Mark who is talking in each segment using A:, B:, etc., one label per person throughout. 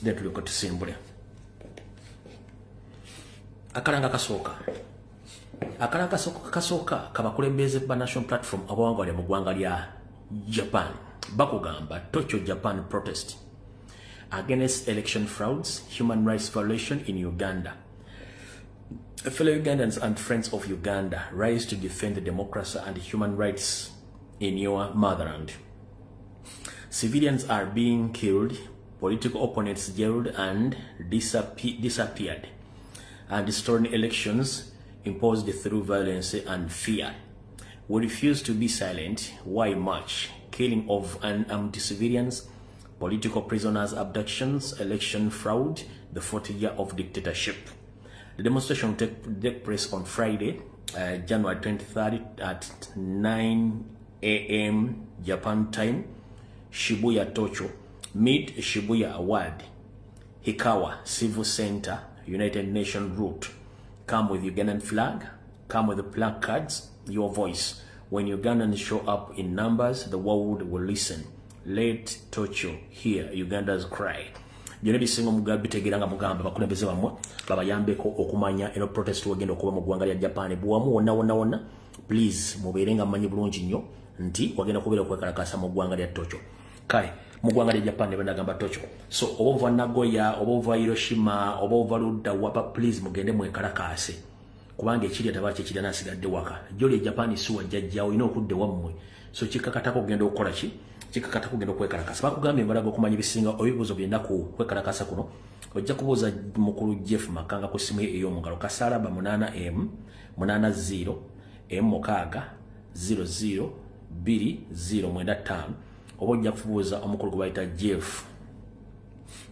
A: then tulyoka tusimbule. Akalanga kasooka kabakulembeze ba national platform abawangaalya mu ggwanga lya Japan bakugamba Tokyo Japan protest against election frauds, human rights violation in Uganda. Fellow Ugandans and friends of Uganda, rise to defend the democracy and human rights in your motherland. Civilians are being killed, political opponents jailed and disappeared, and stolen elections imposed through violence and fear. We refuse to be silent. Why march? Killing of unarmed civilians, political prisoners, abductions, election fraud, the 40 year of dictatorship. The demonstration will take place on Friday, January 23rd at 9 a.m. Japan time, Shibuya, Tokyo. Meet Shibuya Award, Hikawa Civil Center, United Nations route. Come with Ugandan flag, come with the placards, your voice. When Ugandans show up in numbers, the world will listen. Let Tokyo hear Uganda's cry. Byonna bisinga omugabi bitegeeranga mugamba bakulembeze bamwe babayambeko okumanya eno protest wagenda okuba mu ggwanga lya Japan buwamu wonna please mubeerenga mmanyi bulungi nnyo nti wagenda kubeera okwekalakasa mu ggwanga lya Tokyo. Kale mu ggwanga lya Japan ne banagamba Tokyo. So oba ova Nagoya, oba ova Hiroshima, oba ova Ludda wapa, please mugende mwekalakase kubanga ekiri atabaaki ekiri anasigadde waka. Joli Japan suwa jjajjaawo ina okudde wammwe. So kikakatako ogenda okukola ki? Kikakata kugenda okwekalakasa. Bakugambye embalaga okumanya bisinga ebibuuzo byenda ku kwekalakasa kuno ojja kubuuza mukulu Jeff Makanga ku simu ey'omungalo kasaraba 8M 80 M6 00 2095 oba ojja kubuuza omukulu gwe bayita Jeff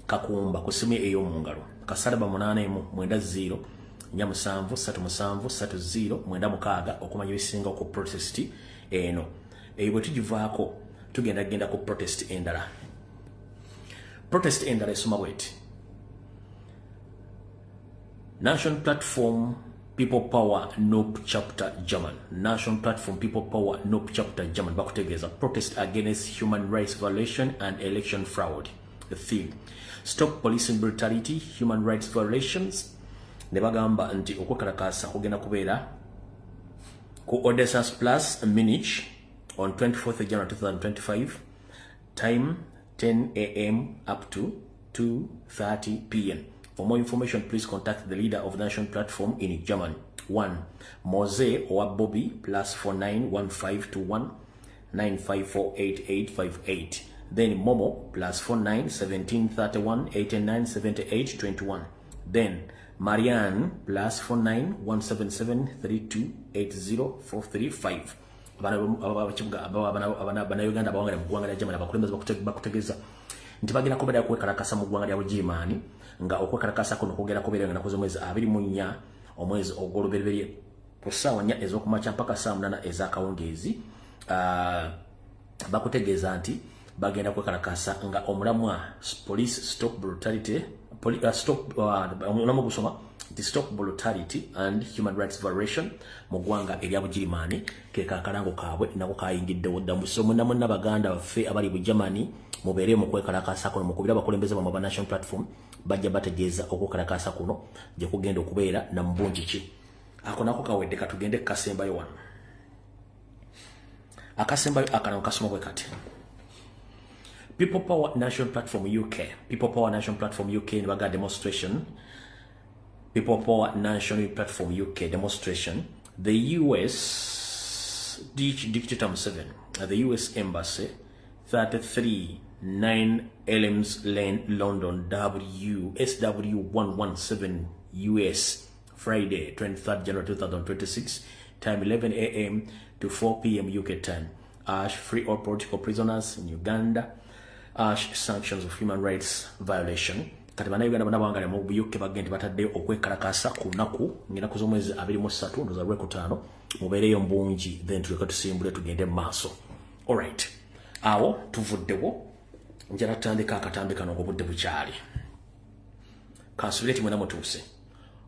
A: Kakumba ku simu ey'omungalo kasaraba 8M 80 47 30 okumanya bisinga ku protest eno. Bwe tugivaako tugenda ku protest endala. Protest endala esoma bweti. National Platform People Power NOP Chapter German. National Platform People Power NOP Chapter German. Bakutegeeza protest against human rights violation and election fraud. The theme: stop policing brutality, human rights violations. Ne bagamba nti okwekalakasa kugenda kubeera ku Odessas Plus Munich on 24th January 2025, time 10 a.m. up to 2:30 p.m. For more information, please contact the leader of the National Platform in German. 1. Mose or Bobby +491521 9548858. Then Momo +491731 897821. Then Marianne +491773280435. Uganda bawangala mu ggwanga lya Germany abakulembeze bakutegeeza nti bagenda kubeera kwekalakasa mu ggwanga lya Bugirimani nga okwekalakasa kuno kugenda kubeera nga nakoze omwezi 24 omwezi ogw'olubereberye ku ssaawa 4 ez'okumakya mpaka ssaawa 8 ez'akawungeezi. Bakutegeeza nti bagenda kwekalakasa nga omulamwa police stop brutality omulamwa gusoma the stop brutality and human rights violation mu ggwanga erya Bugirimani ke kakalango kaabwe nako kayingiddewo ddamu. So munna baganda baffe abali mu Germany mubeere mu kwekalakasa kuno mukubira abakulembeze bamwe ba National Platform bajja bategeeza okwekalakasa kuno gye kugenda okubeera na mbungi ki. Ako nako kawedde katugende kasembayo wano. Akasembayo akano kasoma bwe kati. People Power National Platform UK. People Power National Platform UK nibaga demonstration. People Power National Platform UK demonstration. The US Dictator 7 at the US Embassy 33 Elms Lane, London, SW117 US, Friday 23rd January 2026, time 11 a.m. to 4 p.m. UK time. Ash free all political prisoners in Uganda. Ash sanctions of human rights violation. Kati bana Uganda bana bangale mu UK bagende batadde okwekalakasa ku naku ngina kuzomwezi 23 ndo za Lwekutaano mubeereyo mbungi then tuleka tusimbule tugende maaso. All right. Awo tuvuddewo njala tutandika akatambi kano ng'obudde bukyali. Kansuleti mwena mutuuse.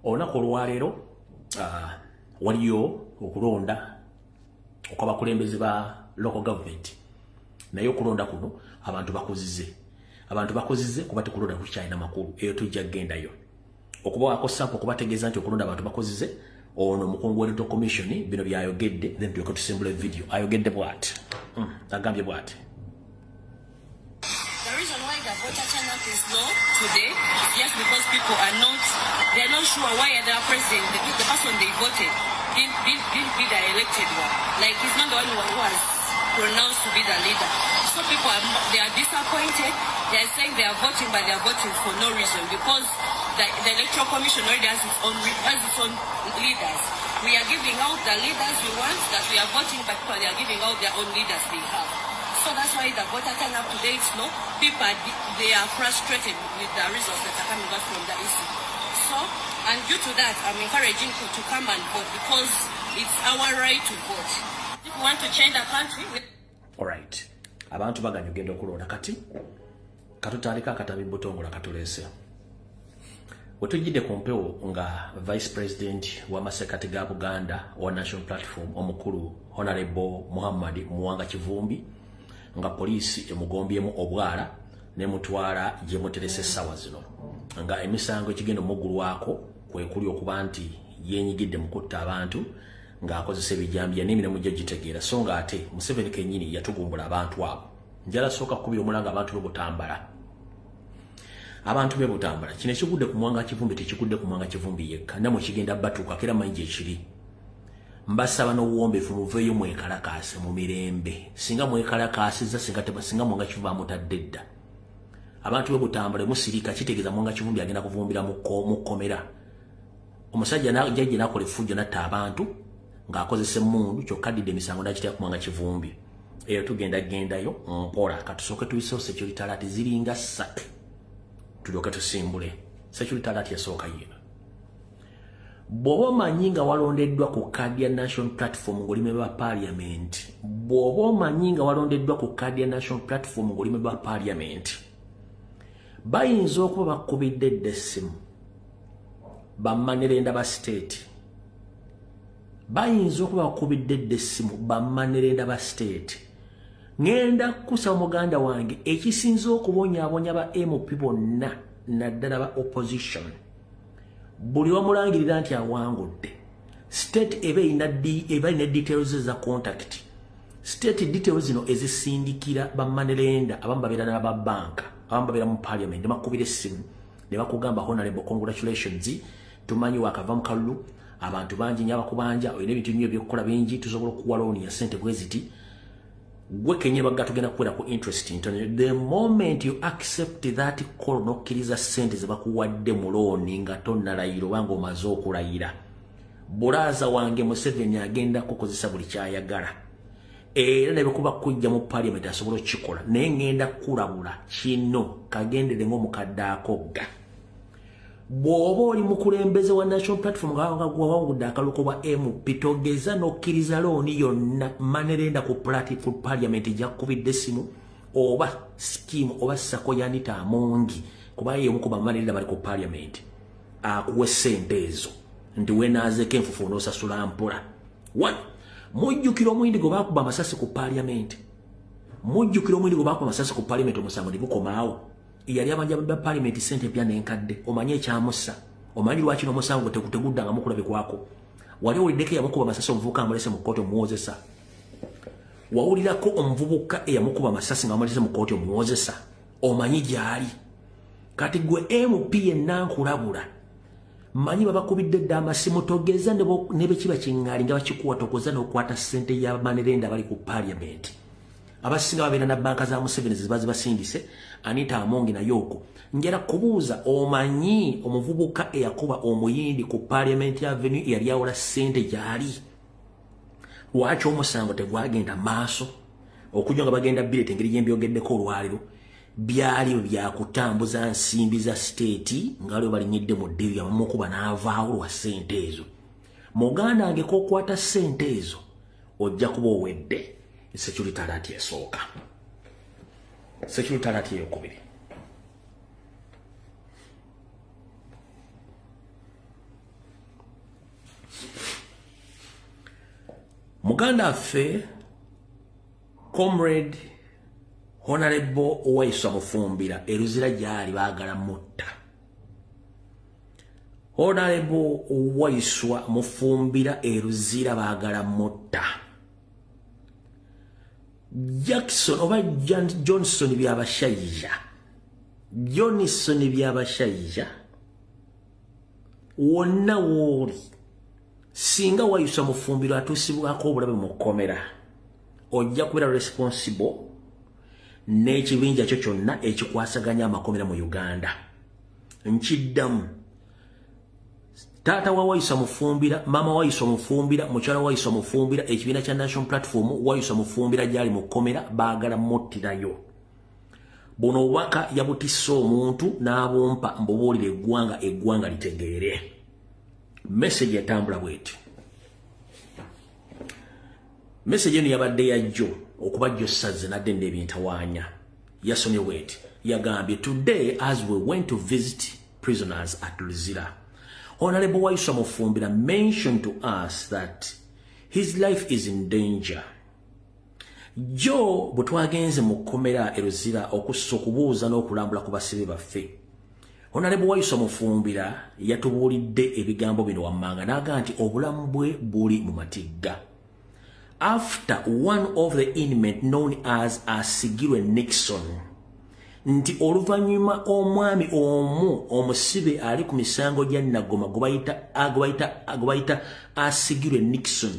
A: Olunaku olwaleero waliyo okulonda okw'abakulembeze ba local government. Naye okulonda kuno abantu bakuzize. abantu bakozize kuba tekulonda ku China makulu eyo tujja gendayo okuba akosapo kubategeeza nti okulonda abantu bakozize ono mukungu wa Electoral Commission bino byayogedde then tuleka tusimbula video ayogedde bw'ati agambye bw'ati.
B: The reason why the voter turnout is low today is just because people are not sure why the president, the person they voted didn't be the elected one. Like he's not the only one who has pronounced to be the leader. So people they are disappointed. They are saying they are voting, but they are voting for no reason because the Electoral Commission already has its own leaders. We are giving out the leaders we want that we are voting, but people they are giving out their own leaders they have. So that's why the voter turnout today is low. People they are frustrated with the results that are coming out from the EC. So, and due to that, I'm encouraging people to come and vote because it's our right to vote. If we want to change the country.
A: All right. Abantu baganya ogenda okulonda kati katutandika akatabi butongola katulese. Wetujide ku mpewo nga Vice President wa masekati ga Buganda wa National Platform omukulu Honorable Muhammad Muwanga Kivumbi nga polisi emugombyemu obwala ne mutwala je muterese sawa zino nga emisango ekigendo mugulu wako kwe kuli okuba nti yenyigidde mukutta abantu nga akozesa ebijambya n'emirimu gye gitegeera so nga ate Museveni kennyini yatugumbula abantu abo njala soka kubira omulanga abantu b'obutambala abantu b'obutambala kino ekigudde ku Muwanga Kivumbi tekigudde ku Muwanga Kivumbi yekka namwe kigenda batuuka kera manyi ekiri mbasaba n'obuwombeefu muveeyo mwekalakaase mu mirembe singa mwekalakaasiza singa Muwanga Kivumbi amutadde dda abantu b'obutambala musirika kitegeeza Muwanga Kivumbi agenda kuvumbira mu kkomera omusajja jajja n'akola effujjo n'atta abantu ng'akozesa emmundu kyokka addidde emisango n'akitya ku Muwanga Kivumbi eyo gendayo mpola katusooke tuyiseewo security alert ziringa 3 tulyoke tusimbule security alert yasooka yino bw'oba omanyi nga walondeddwa ku kkaadi ya National Platform ng'olimebwa Parliament bw'oba omanyi nga walondeddwa ku kkaadi ya National Platform ng'olimebwa Parliament bayinza okuba bakubidde dda essimu bammanerenda ba state bayinza okuba bakubidde dda essimu bammanerenda ba state ngenda kusaba muganda wange ekisinza okubonyaabonya ba MP bonna naddala ba opposition buli wamulangirira nti awangudde state eba ina details za contact state details zino ezisindikira bammanerenda abamu babeera n'aba banka abamu babeera mu Parliament ne bakubira essimu ne bakugamba honorable congratulations tumanyi wakava mu kalulu abantu bangi nnyo abakubanja olina ebintu nnyo ebyokukola bingi tusobola okuwa looni ya ssente bweziti gwe kenye baga tugenda kukwera ku interest the moment you accept that call nokkiriza ssente ze bakuwadde mu looni nga tonnalayira obanga omaze okulayira bulaza wange Museveni agenda kukozesa buli kyayagala era ne bekuba kujja mu Parliament asobola okikola naye ngenda kulabula kino kagendere ng'omukadde akogga bw'oba oli mukulembeze wa National Platform nga gwawangudde akaluko bwa MP togeza n'okkiriza looni yonna manerenda ku Parliament jakubidde essimu oba scheme oba sako yanita amongi kuba ye mukuba manerenda bali ku Parliament akuwe ssente ezo ndi wenaazeeko enfufu n'osasula mpola mujjukira omwindi gwe baakuba amasasi ku Parliament omusango ne gukomaawo yali abanja ba Parliament ssente mpya n'enkadde omanye ekyamussa omanyi lwaki n'omusango tegudda mukulabikwako wali owuliddeko eyamukuba amasasi omuvubuka amulese mu kkooti omuwozesa wawulirako omuvubuka eyamukuba amasasi nga amulese mu kkooti omuwozesa omanyi gyali kati gwe MP yenna nkulabula manyi babakubidde dda amasimu togeza ne bekiba kiŋŋaali nga bakikuwa tokoza n'okwata ssente y'amanerenda bali ku Parliament abasinga babeera na banka za Museveni ziba zibasindise Anita Amongi na Yoko njera kubuuza omanyi omuvubuka eyakuba omuyindi ku Parliament Avenue yali awola ssente gyali lwaki omusango tegwagenda maaso okujja nga bagenda billet engeri gyembyogeddeko olwaliro byali byakutambuza nsimbi za state nga lwe balinyidde mu ddiri abamukuba n'avaawo lwa ssente ezo muganda wange kokwata ssente ezo ojja kuba owedde security alert esooka security alert eyokubiri muganda affe comrade Honorable Waiswa Mufumbira eruzira gyali baagala mutta. Honorable Waiswa Mufumbira eruzira baagala mutta. Jackson oba Johnson byabashayija. Johnson byabashayija. Wonna woli. Singa Waiswa Mufumbira atusibwako obulabe mu kkomera. Ojja kubeera responsible n'ekibinja kyo kyonna ekikwasaganya amakomera mu Uganda. Nkiddamu. Taata wa Waiswa Mufumbira, mama Waiswa Mufumbira, mukyala Waiswa Mufumbira, ekibiina kya National Platform Waiswa Mufumbira gyali mu kkomera baagala muttirayo. Buno waka yabutisse omuntu n'abompa mbubuulire eggwanga litegeere. Message yatambula bw'eti. Message eno yabadde ya Jjo okuba Jjo Sazze nadde n'ebintawaanya. Yasomye bw'eti. Yagambye, today as we went to visit prisoners at Luzira, Honorable Waiswa Mufumbira mentioned to us that his life is in danger. Jjo bwe twagenze mu kkomera e Luzira okussa okubuuza n'okulambula ku basibe baffe, Honorable Waiswa Mufumbira yatubuulidde ebigambo bino wammanga n'aga nti obulamu bwe buli mu matigga. After one of the inmates known as Asigirwe Nixon, nti oluvannyuma omwami omu omusibe ali ku misango gya Nagoma gwe Asigirwe Nixon.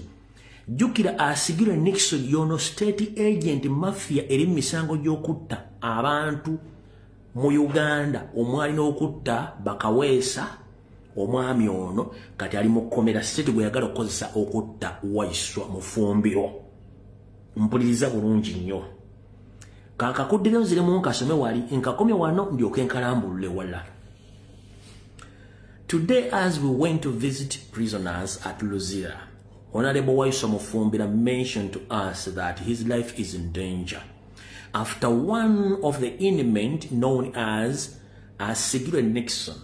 A: Jjukira Asigirwe Nixon yono state agent mafia eri misango gy'okutta abantu mu Uganda, omwali n'okutta Bakaweesa. Omwami ono kati ali mu kkomera state gwe yagala okukozesa okutta Waiswa Mufumbira. Mpuliriza bulungi nnyo. Kakakuddire nziremu nkasome wali nkakomye wano ndyoke nkalambulule wala. Today as we went to visit prisoners at Luzira, Honorable Waiswa Mufumbira mentioned to us that his life is in danger after one of the inmates known as Asigirwe Nixon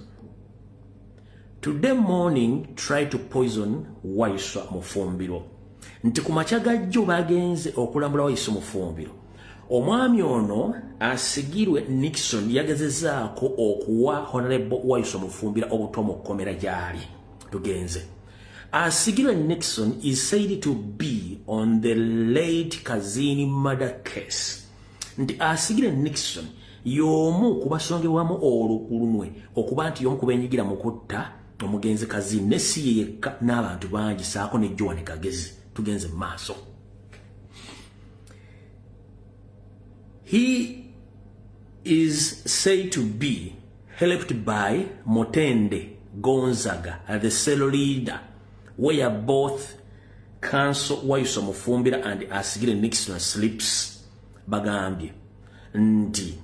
A: today morning tried to poison Waiswa Mufumbira. Nti ku makya ga Jjo bagenze okulambula Waiswa Mufumbira. Omwami ono Asigirwe Nixon yagezezaako okuwa Honorable Waiswa Mufumbira obuto mu kkomera gyali. Tugenze. Asigirwe Nixon is said to be on the late Kazini murder case. Nti Asigirwe Nixon y'omu ku basongebwamu olukulunwe okuba nti y'omu ku beenyigira mu kutta omugenzi Kazini ne si ye yekka n'abantu bangi saako ne Joan Kagezi. Tugenze mu maaso. He is said to be helped by Motende Gonzaga, the cell leader, where both Council Waiswa Mufumbira and Asigirwe Nixon sleeps. Bagambye nti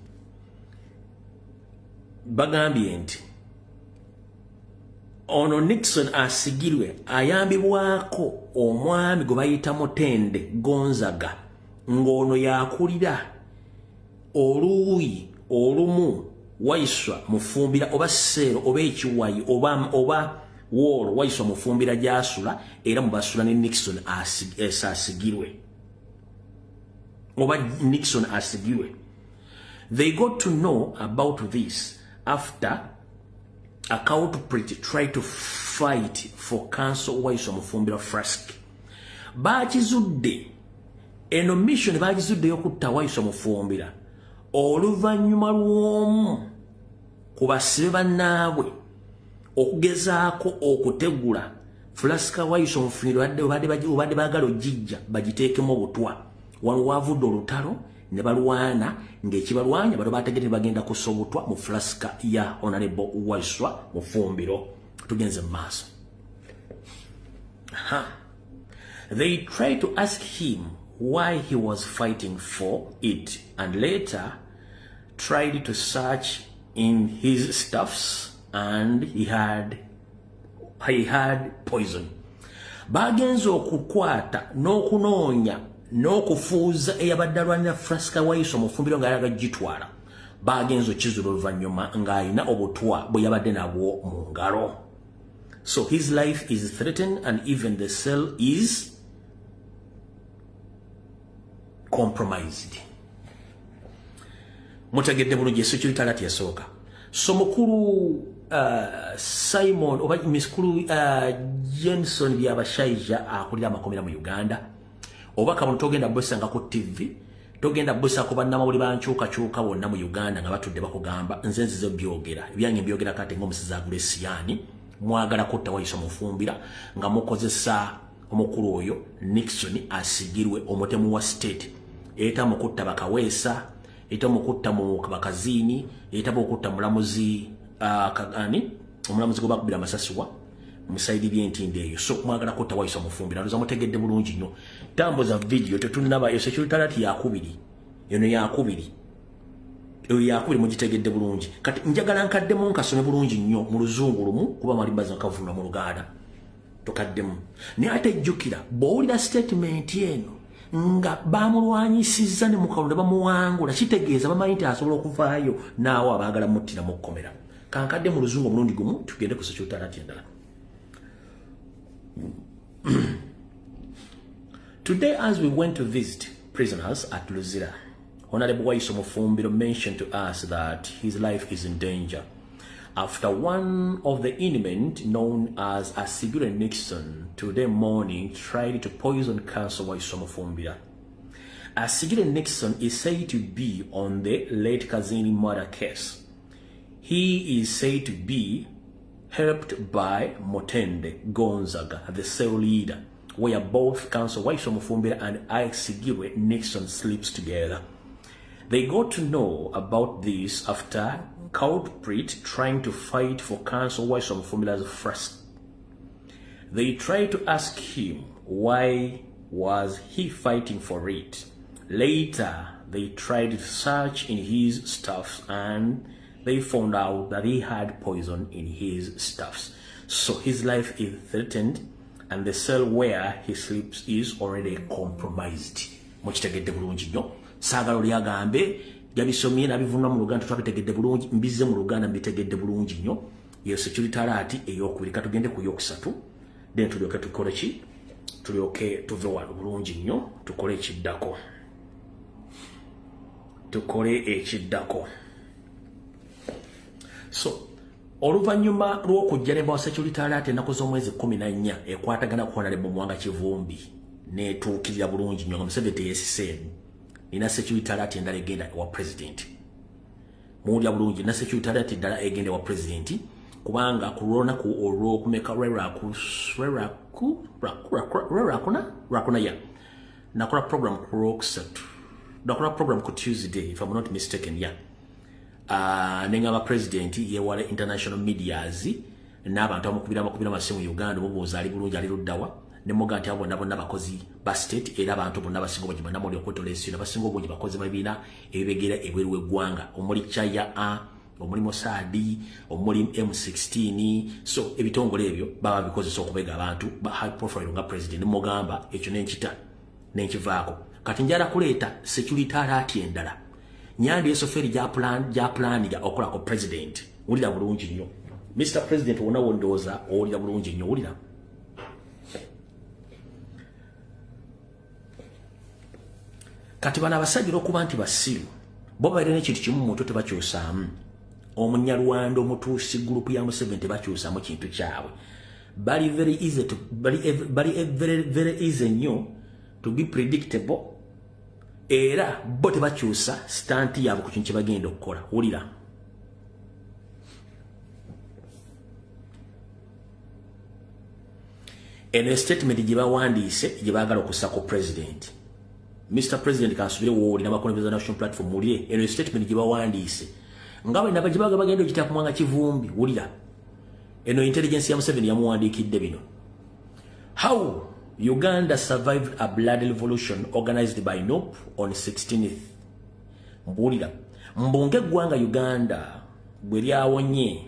A: ono Nixon Asigirwe ayambibwako omwami gwe bayita Motende Gonzaga ng'ono yakulira oluuyi olumu Waiswa Mufumbira oba sero oba ekiwayi oba wolo Waiswa Mufumbira gy'asula era mubasula ne Nixon Asigirwe oba Nixon Asigirwe. They got to know about this after a culprit tried to fight for Council Waiswa Mufumbira Frask. Bakizudde eno mission bakizudde y'okutta Waiswa Mufumbira oluvannyuma lw'omu ku basibe bannaabwe okugezaako okutegula Fulaska Waiswa Mufumbira badde baagala ogijja bagiteekemu obutwa. Wano wavudde olutalo ne balwana ng'ekibalwanya bano bategedde bagenda kussa obutwa mu Fulaska ya Honorable Waiswa Mufumbira. Tugenze mu maaso. They tried to ask him why he was fighting for it and later tried to search in his stuffs and he had poison. Bagenze okukwata n'okunoonya n'okufuuza eyabadde alwanira Fulaska Waiswa Mufumbira ng'alaga gitwala. Bagenze okizula oluvannyuma ng'alina obutwa bwe yabadde nabwo mu ngalo. So his life is threatened and even the cell is compromised. mutegedde bulungi security alert yasooka so mukulu Simon oba miskulu Jenson byabashaija akulira amakomera mu Uganda oba kabon togenda bosanga ku TV togenda bosa ko bannamawuli bankyuka wonna mu Uganda nga batudde bakugamba nze nzize byogera byange byogera kate ng'omusiza agule siyani mwagala kutta Waiso Mufumbira nga mukozesa omukulu oyo Nixon asigirwe omutemu wa state eta mukutta bakaweesa eta mukutta mu bakazini eta mukutta mulamuzi kagani omulamuzi goba kubira masasiwa musaidi byentinde eyo so mwagala kutta Waiso Mufumbira ndoza mutegedde bulungi nnyo tambo za video tetunaba yo security alert yakubiri yono yakubiri mugitegedde bulungi kati njagala nkaddemu nkasome bulungi nnyo mu luzungu lumu kuba malimbaza nkavuna mu Luganda tokaddemu ne ate jjukira bowulira statement eno nga bamulwanyisizza ne mukalonda bamuwangula kitegeeza bamanyi nti asobola okuvaayo naawo abaagala muttira mu kkomera kankadde mu luzungu omulundi gumu tugende ku security alert endala. Today, as we went to visit prisoners at Luzira, Honorable Waiso Mufumbira mentioned to us that his life is in danger after one of the inmates known as Asigure Nixon today morning tried to poison Counsel Waiso Mufumbira. Asigure Nixon is said to be on the late Kazini murder case. He is said to be helped by Motende Gonzaga, the cell leader, where both Counsel Waiso Mufumbira and Asigure Nixon sleeps together. They got to know about this after culprit trying to fight for Counsel Waiso Mufumbira's first. They tried to ask him why was he fighting for it. Later, they tried to search in his stuffs and they found out that he had poison in his stuffs. So his life is threatened and the cell where he sleeps is already compromised. Mukitegedde bulungi nnyo. Saagala lyagambe yabisomye nabivunwa mu Luganda twabitegedde bulungi mbize mu Luganda mbitegedde bulungi nnyo. Yo security alert ey'okubiri katugende ku yokusatu then tulyoke tukole ki tulyoke tuve wano bulungi nnyo tukole ekiddako so oluvannyuma lw'okujja ne security alert ennaku z'omwezi 14 ekwatagana ku Honorable Mwanga Kivumbi neetuukirira bulungi nnyo nga Museveni teyeesiseemu nina security alert endala egenda wa president muwulira bulungi na security alert endala egenda wa president kubanga ku lunaku olw'okumeka rakuna ya nakola program ku Lwokusatu nakola program ku Tuesday if I'm not mistaken ya nengaba president yewale international medias n'abantu abamukubira masimu mu Uganda mubuuza ali bulungi ali luddawa ne muga nti abo nabo nabakozi ba state era abantu bonna basinga obungi namuli okwetolesina basinga obungi bakozi babina ebibegera ebweru eggwanga omuli Chaya omuli Mossadi omuli M16 so ebitongole ebyo baba bikozesa okubega abantu ba high profile nga president mugamba ekyo nenkita nenkivaako kati njala kuleeta security alert endala Nyandi esoferi ja plan ya okola ko president ulira bulungi nnyo Mr President wona wondoza ulira bulungi nnyo ulira kati bana abasajja okuba nti basiru bo balina ekintu kimu mu mutwe tebakyusaamu omunyalwanda omutuusi gurupu ya Museveni tebakyusaamu kintu kyabwe bali very easy nnyo to be predictable era bo tebakyusa stanti yabwe ku kintu kye bagenda okukola wulira eno statement gye bawandiise gye baagala okussa ku president Mr. President kansubire woli na bakonebeza national platform mulie eno statement gye bawandiise ngawe naba gye bagenda okita ku Mwanga Kivumbi wulira eno intelligence ya Museveni yamuwandiikidde bino how Uganda survived a bloody revolution organized by NOP on 16th. Mbulira. Mbonge eggwanga Uganda bwe lyawonye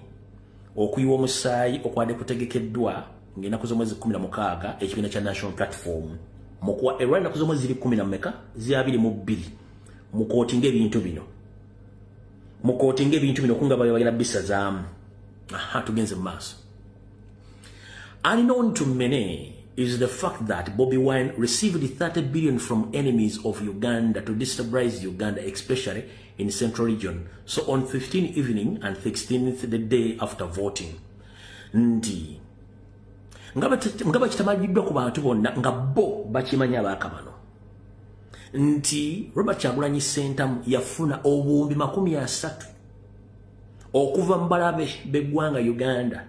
A: okuyiwa omusaayi okwade kutegekeddwa ng'ennaku z'omwezi 16 ekibiina kya National Platform. Mukuwa era ennaku z'omwezi 12 22 mukootinga ebintu bino kunga bagenda bisazaamu. Aha tugenze mu maaso. Unknown to many is the fact that Bobi Wine received 30 billion from enemies of Uganda to destabilize Uganda, especially in Central Region. So on 15th evening and 16th, the day after voting, ndi ngaba kitamajiddwa ku bantu bonna nga bo bakimanya abakabano nti Robert Kyagulanyi Ssentamu yafuna obuwumbi 30 okuva mbalabe beggwanga Uganda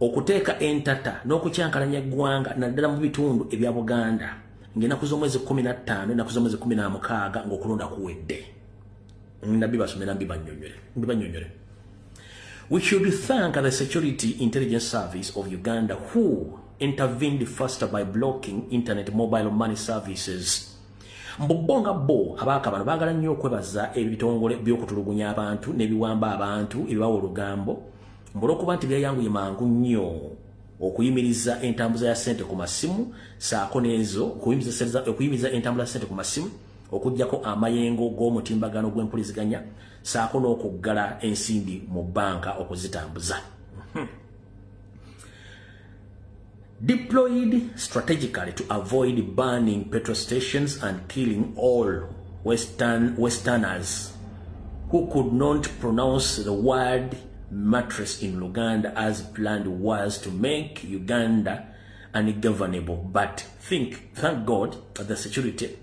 A: okuteeka entata n'okukyankalanya eggwanga naddala mu bitundu ebya Buganda ng'ennaku z'omwezi 15 ennaku z'omwezi 16 ng'okulonda kuwedde. Nabbi basomera mbibanyonyole. We should thank the Security Intelligence Service of Uganda who intervened faster by blocking internet mobile money services. Mbubonga bo abakabano bagala nnyo okwebaza ebitongole by'okutulugunya abantu n'ebiwamba abantu ebibawa olugambo mbulwokuba nti byayanguye mangu nnyo okuyimiriza entambuza ya ssente ku masimu saako n'ezo okuyimiriza entambula ya ssente ku masimu okujjako amayengo g'omutimbagano gw'empuliziganya saako n'okuggala ensimbi mu banka okuzitambuza. Deployed strategically to avoid burning petrol stations and killing all Westerners who could not pronounce the word mattress in Luganda as planned was to make Uganda ungovernable. But thank God the security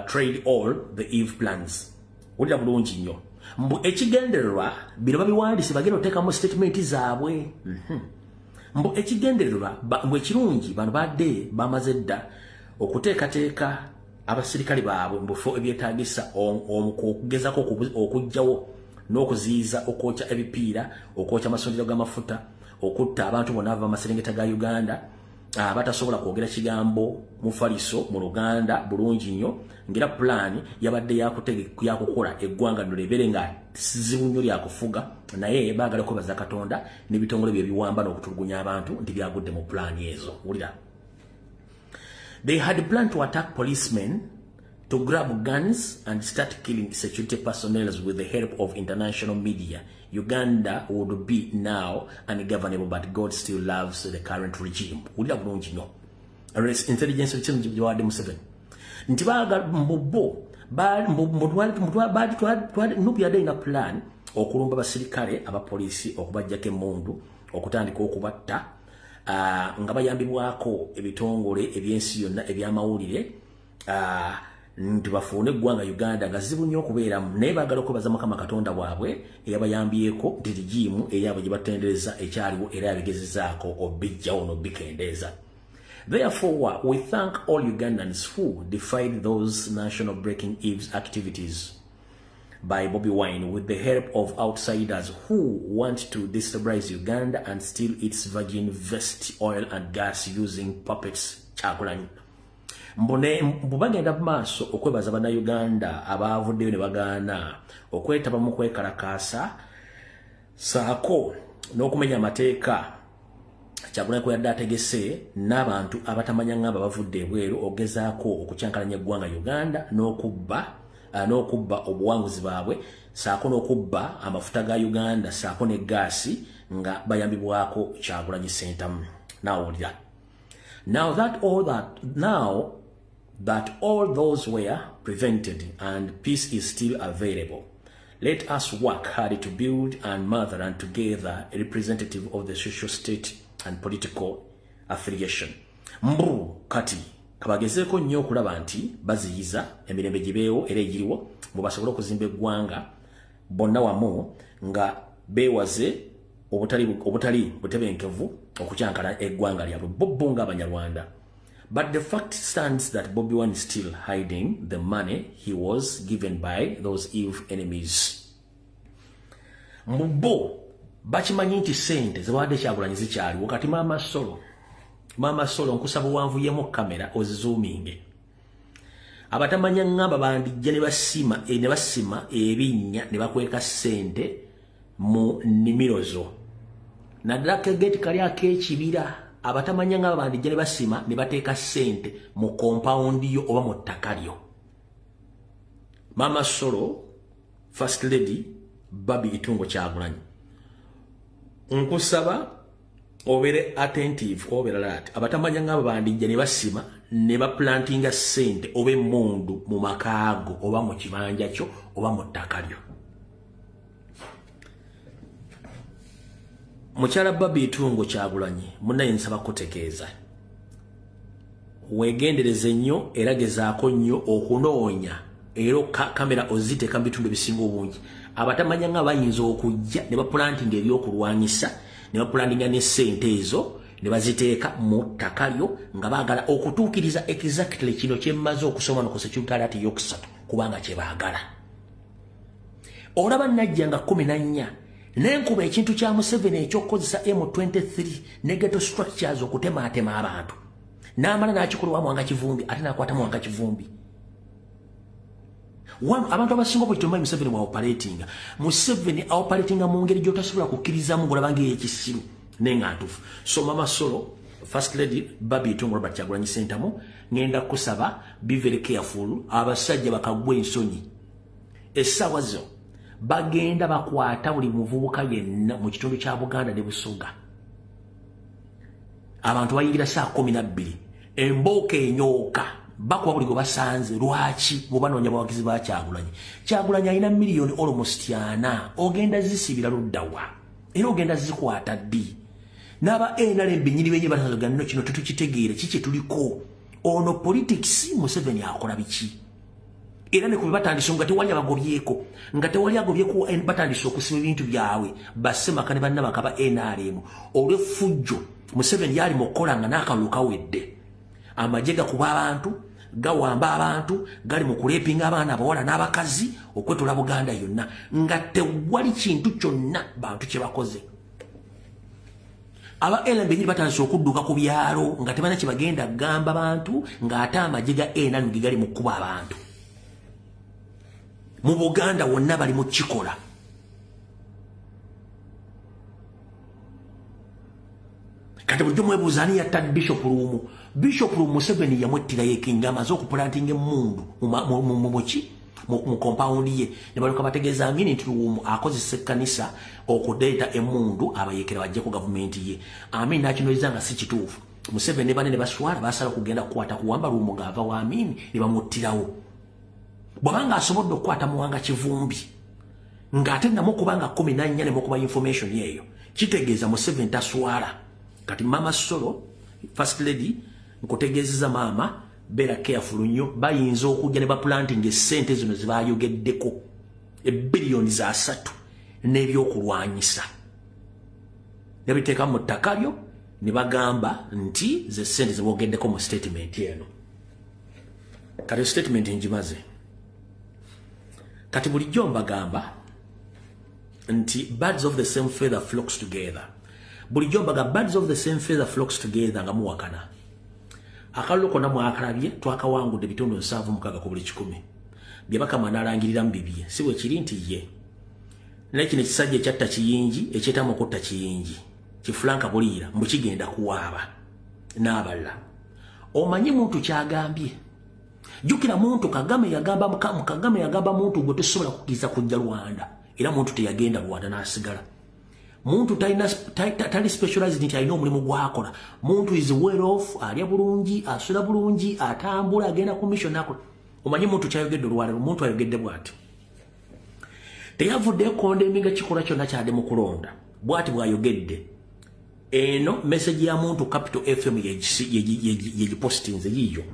A: trade all the Eve plans. Ulira bulungi nnyo. Mbu ekigendererwa bino babiwandise bagenda otekamu statement zaabwe. Mbu ekigendererwa mbu ekirungi bano badde bamaze dda okuteekateeka abasirikale baabwe mu bifo ebyetaagisa okugezako okujjawo n'okuziyiza okwokya ebipiira okwokya amasundiro g'amafuta okutta abantu bonna ava amaserengeta ga Uganda batasobola kwogera kigambo mu Faliso mu Luganda bulungi nnyo ngira plan yabadde yakukola eggwanga lino libere nga sizibu nnyo lyakufuga naye baagala kwebaza Katonda n'ebitongole bye biwamba n'okutulugunya abantu nti byagudde mu plan ezo. Wulira, they had planned to attack policemen, to grab guns and start killing security personnel with the help of international media. Uganda would be now ungovernable, but God still loves the current regime. Ulira bulungi nnyo. Intelligence by'awadde Museveni nti baaga mbubo nubyadde ina plan okulumba basirikale abapolisi okubajjako emmundu okutandika okubatta nga bayambibwako ebitongole ebyensi yonna ebyamawulire nti bafuune eggwanga Uganda nga zibu nnyo okubeeramu naye baagala okwebaza Mukama Katonda waabwe eyabayambyeko nti rigimu eyabwe gye batendereza ekyaliwo era yabigezezaako obijjawo n'obikendeeza. Therefore, we thank all Ugandans who defied those national breaking Eve's activities by Bobi Wine with the help of outsiders who want to destabilize Uganda and steal its virgin vest oil and gas using puppets. Kyagulanyi mbubagenda maaso okwebaza bana Uganda abavuddeyo ne bagaana okwetaba mu kwekalakaasa saako n'okumenya amateeka. Kyagulanyi yadde ategese n'abantu abatamanya ngamba bavudde ebweru ogezaako okukyankalanya eggwanga Uganda n'okubba obuwanguzi baabwe saako n'okubba amafuta ga Uganda saako ne gaasi nga bayambibwako Kyagulanyi Ssentamu. Nawulira. Now that all those were prevented and peace is still available, let us work hard to build and mother and together a representative of the social state and political affiliation. Mbu kati kabagezeeko nnyo okulaba nti baziyiza emirembe gibeewo era egiriwo mbu basobole okuzimba eggwanga bonna wamu nga beewaze obutali butebenkevu okukyankala eggwanga lyabwe bo ng'Abanyarwanda. But the fact stands that Bobi Wine is still hiding the money he was given by those Eve enemies. Mbo bakimanyi nti ssente zibawadde Kyagulanyi zikyali wakati Mama Solo nkusaba wanvuyemu kamera ozizoominge. Abatamanya ngamba bandijja ne basima ebinnya ne bakweka ssente mu nnimiro zo. Naddala kegeti kali ak'ekibira abatamanya ngamba bandijja ne basima ne bateeka ssente mu compound yo oba mu ttaka lyo. Mama Solo, First Lady Babi Itungo Kyagulanyi, nkusaba obere attentive obera lat abatamanya ngaba bandijja ne basima ne baplantinga sente oba emmundu mu makaago oba mu kibanja kyo oba mu ttaka lyo. Mukyala Babi Itungo Kyagulanyi munnaye nsaba kutegeeza weegendereze nnyo era gezaako nnyo okunoonya era kamera oziteeka mu bitundu ebisinga obungi. Abatamanya nga bayinza okujja ne baplantinga ebyokulwanyisa ne baplantinga ne sente ezo ne baziteeka mu ttaka lyo nga baagala okutuukiriza exactly kino kye mmaze okusoma no ku Secretariat yokusatu kubanga kye baagala. Olaba najja nga 14 nenkuba ekintu kya Museveni ekyokukozesa M23 ne ghetto structures okutemaatema abantu n'amala n'akikolwamu wanga Kivumbi ate n'akwatamu wanga Kivumbi. Abantu abasinga bwe Museveni wa operating Museveni operating mu ngeri gy'otasobola kukkirizamu ng'olaba ng'ey'ekisiru nenga ntuufu. So Mama Solo, First Lady Babi Itungo Robert Kyagulanyi Ssentamu, ngenda kusaba be very careful abasajja bakagwa ensonyi. Essaawa zo bagenda bakwata buli muvubuka yenna mu kitundu kya Buganda ne Busoga. Abantu bayingira saa 12 embooka enyooka bakwa buli gwe basanze. Lwaki mubanoonya bawagizi ba Kyagulanyi? Kyagulanyi alina miliyoni almost 40 ogenda zisibira luddawa era ogenda zikwata ddi n'aba NRM binyiri benye batazoga nno kino tutukitegeere kiki tuliko ono politics Museveni akola biki era ne kubatandisa nga tewali abagobyeko nga tewali agobyeko batandisa okusiba ebintu byawe basema kane banna bakaba NRM olw'effujjo Museveni yali mukola nga n'akalulu kawedde amajega kuba abantu gawamba abantu gali mu kulepinga abaana abawala n'abakazi okwetula Buganda yonna nga tewali kintu kyonna bantu kye bakoze. Aba LMB batandise okudduka ku byalo nga tebana kye bagenda gamba abantu ng'ate amajega NRM gali mu kuba abantu mu Buganda wonna bali mu kikola. Kati bulijjo mwebuuzaani yatta Bishop Lumu Museveni yamwettira yekinga amaze okuplantinga emmundu mu compound ye ne balyoka bategeeza amini nti Lumu akozesa ekkanisa okudeeta emmundu abayekera bajje ku gavumenti ye. Amini n'akinoyeza nga si kituufu. Museveni ne banene baswala basala kugenda kukwata kuwamba Lumu ng'ava wa Amini ne bamuttirawo. Bw'abanga asobodde okukwata Muwanga Kivumbi ng'ate namukubanga 14 ne mukuba information yeeyo kitegeeza Museveni taswala. Kati Mama Solo, First Lady, nkutegeezeza mama, beera careful nnyo bayinza okujja ne baplanting esente zino ze baayogeddeko ebbiliyoni za 3 n'ebyokulwanyisa. Ne biteeka mu ttaka lyo ne bagamba nti ze sente ze boogeddeko mu statement eno. Kati statement ngimaze. Kati bulijjo mbagamba nti birds of the same feather flocks together. Bulijjo mbaga birds of the same feather flocks together nga muwakana. Akalulu konna mwakalabye twakawangudde bitundu 7 ku buli 10. Bye Bakama n'alangirira mu bibye si bwe kiri nti ye. Naye kino ekisajja ekyatta Kiyingi ekyetamu okutta Kiyingi Kifulanka Buliira mbu kigenda kuwaaba n'abalala. Omanyi muntu kyagambye. Jjukira muntu Kagame yagamba muntu gwe tosobola kukkiriza kujja Rwanda era muntu teyagenda Rwanda n'asigala. Muntu tali specialized nti alina omulimu gwakola. Muntu is well off, alya bulungi, asula bulungi, atambula agenda ku mission akola. Omanyi muntu kyayogedde Rwanda, muntu ayogedde bw'ati. Teyavudde condemninga kikola kyonna kyadde mu kulonda. Bw'ati bw'ayogedde. Eno message ya muntu Capital FM yegipostinze yiyo.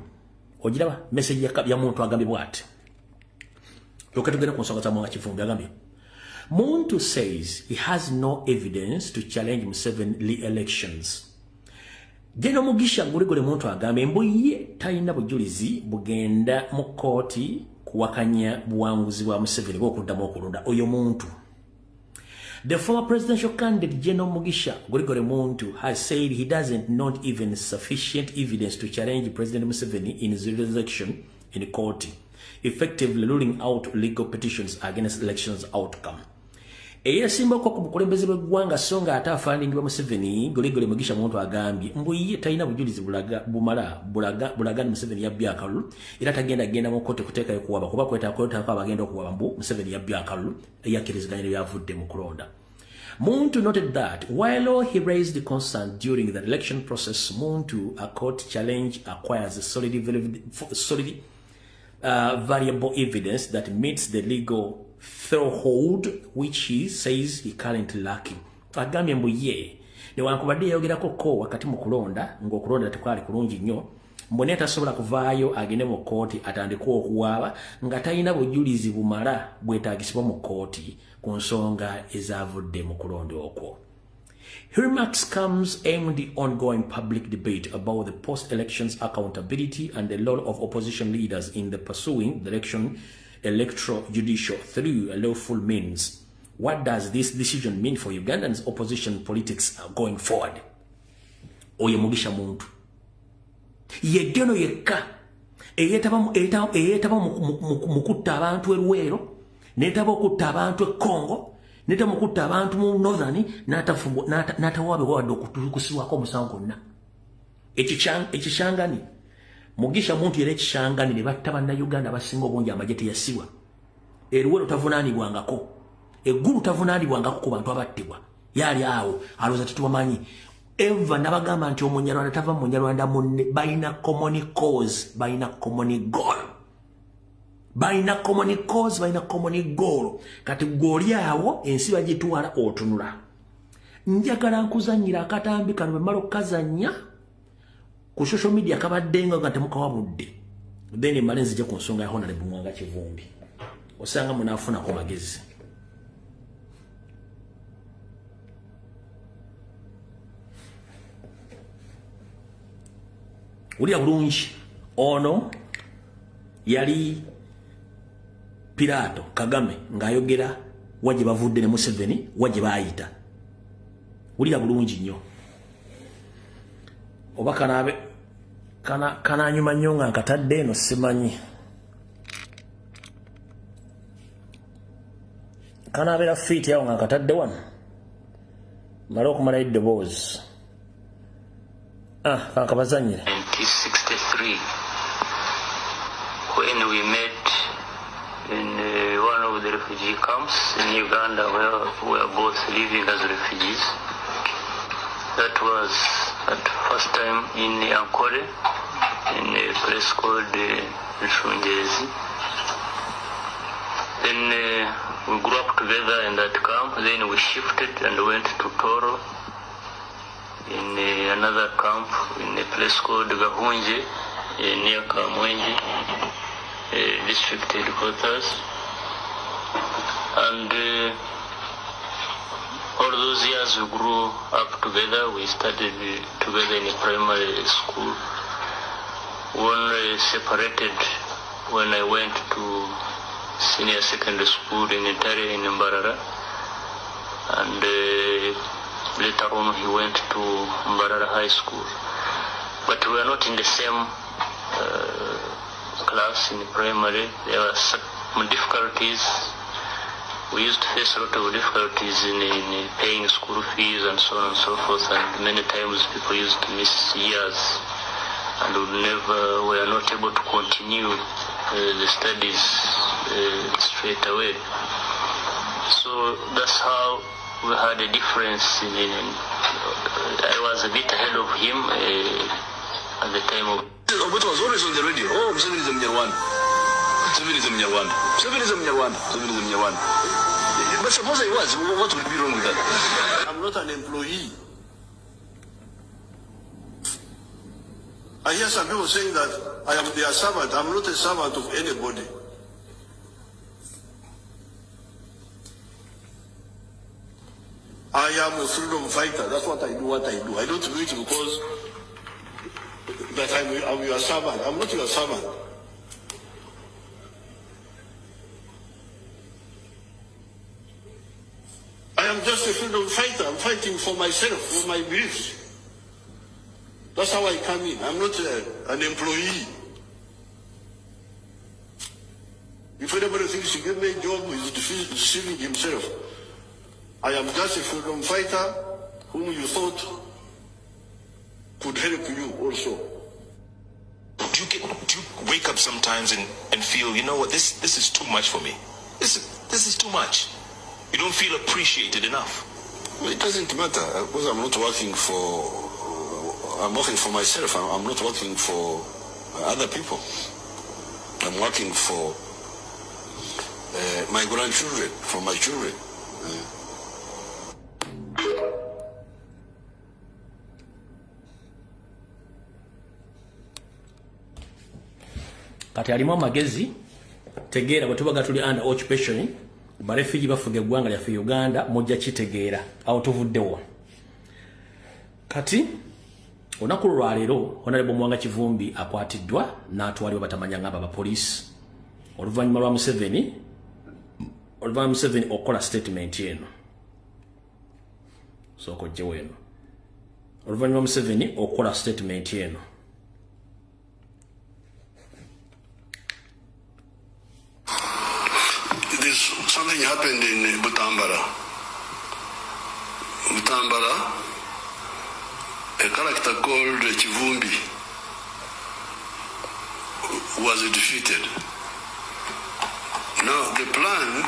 A: Ogiraba message ya muntu agambye bw'ati. Lokatugenda ku nsonga za Muwanga Kivumbi agambye. Muntu says he has no evidence to challenge Museveni elections. Jeno Mugisha Gurigore muntu agambye mbu ye talina bujulizi bugenda mu kooti kuwakanya buwanguzi bwa Museveni bw'okuddamu okulonda oyo muntu. The former presidential candidate Jeno Mugisha Gurigore Muntu has said he doesn't not even sufficient evidence to challenge President Museveni in his election in court, effectively ruling out legal petitions against elections outcome. Eyasimba ko ku bukulembeze bw'eggwanga songa atafandingibwa Museveni Gurigore Mugisha muntu agambye mbu ye talina bujulizi bulaga Museveni yabbya akalulu era tagenda mu kote kuteekayo kuwaba kuba kweta abagenda okuwaba mbu Museveni yabbya akalulu eyakkiriziganya ne byavudde mu kulonda. Muntu noted that while he raised the concern during the election process, Muntu, a court challenge acquires solid variable evidence that meets the legal threshold, which he says he currently lacking. Agambye mbu ye newankubadde yayogerako ko wakati mu kulonda ng'okulonda tekwali kulungi nnyo mbone tasobola kuvaayo agende mu kooti atandika okuwaaba nga talina bujulizi bumala bwetaagisibwa mu kooti ku nsonga ezavudde mu kulonda okwo. Her remarks comes amid the ongoing public debate about the post-elections accountability and the role of opposition leaders in the pursuing the electoral judicial through lawful means. What does this decision mean for Ugandans' opposition politics going forward? Oye Mugisha Muntu. Yegeno yekka eyetaba mukutta abantu eruwero netaba okutta abantu ekongo netaba mukutta abantu mu northern natawabe wadde okutukusibwako omusango gonna ekishangani Mugisha Muntu yera ekishangani ne batta bannayuganda abasinga obungi amagye teyasibwa eruwero tavunaanibwangako eggulu tavunaanibwangako ku bantu abattibwa yali awo alowooza tetubamanyi Eva nabagamba nti omunyarwanda tava mu munyarwanda munne balina common cause balina common goal balina common cause balina common goal kati goli awo ensi bagitwala otunula njagala nkuzanyira akatambi kano bwe malo kazanya ku social media kabaddenga nga temukawabudde then malenzi je ku nsonga ya Honorable Mwanga Kivumbi osanga munafuna ko magezi. Ulia bulungi ono yali Pirato Kagame ngayogera waje bavudde ne Museveni waje bayita. Ulia bulungi nnyo oba kanabe kana nyuma nnyo nga nkatadde no simanyi kanabera fit yawo nga nkatadde wano mala okumala eddoboozi kakabazanyire
C: 1963 when we met in one of the refugee camps in Uganda where we were both living as refugees. That was at first time in Ankole in a place called Nshungezi. Then we grew up together in that camp. Then we shifted and went to Toro in another camp in a place called Gahunje near Kamwenji district headquarters, and all those years we grew up together. We studied together in a primary school. We only separated when I went to senior secondary school in Italy in Mbarara, and later on he went to Mbarara High School. But we were not in the same class in primary. There were some difficulties. We used to face a lot of difficulties in paying school fees and so on and so forth, and many times people used to miss years and were not able to continue the studies straight away. So that's how we had a difference. I was a bit ahead of him at the time of.
D: What was always on the radio? Oh, Museveni is a Mnyarwanda. Museveni is a Mnyarwanda. Museveni is a Mnyarwanda. Museveni is a Mnyarwanda. But suppose I was, what would be wrong with that? I'm not an employee. I hear some people saying that I am their servant. I'm not a servant of anybody. I am a freedom fighter. That's what I do. I don't do it because that I'm your servant. I'm not your servant. I am just a freedom fighter. I'm fighting for myself, for my beliefs. That's how I come in. I'm not an employee. If anybody thinks he give me a job, he's deceiving himself. I am just a freedom fighter whom you thought could help you also.
E: Do you wake up sometimes and feel, you know what, this is too much for me. This is too much. You don't feel appreciated enough.
D: It doesn't matter because I'm not working for. I'm working for myself. I'm not working for other people. I'm working for my grandchildren, for my children.
A: Kati alimu amagezi tegeera bwe tubaga tuli under occupation barefugee bafuga eggwanga lyaffe Uganda mujja kitegeera awo tuvuddewo. Kati olunaku lwa leero Honorable Mwanga Kivumbi akwatiddwa n'atwalibwa batamanya ng'aba abapoliisi oluvannyuma lwa Museveni okola statement eno sooka ojjewo eno oluvannyuma Museveni okola statement eno.
D: Something happened in Butambara. A character called Kivumbi was defeated. Now the plan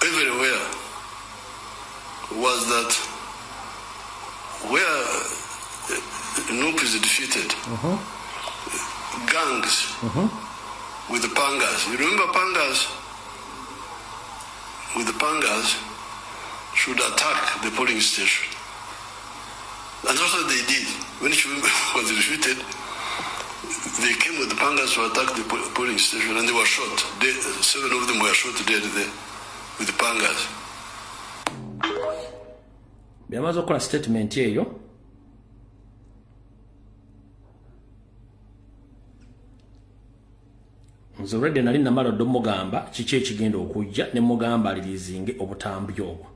D: everywhere was that where Nup is defeated, gangs with the pangas. You remember pangas? With the pangas should attack the polling station. And that's what they did. When Kivumbi was defeated, they came with the pangas to attack the polling station and they were shot. 7 of them were shot dead there with the pangas.
A: Byamaze okukola statement eyo nze already nali namala domugamba kiki ekigenda okujja ne mugamba alirizinge obutambi obwo.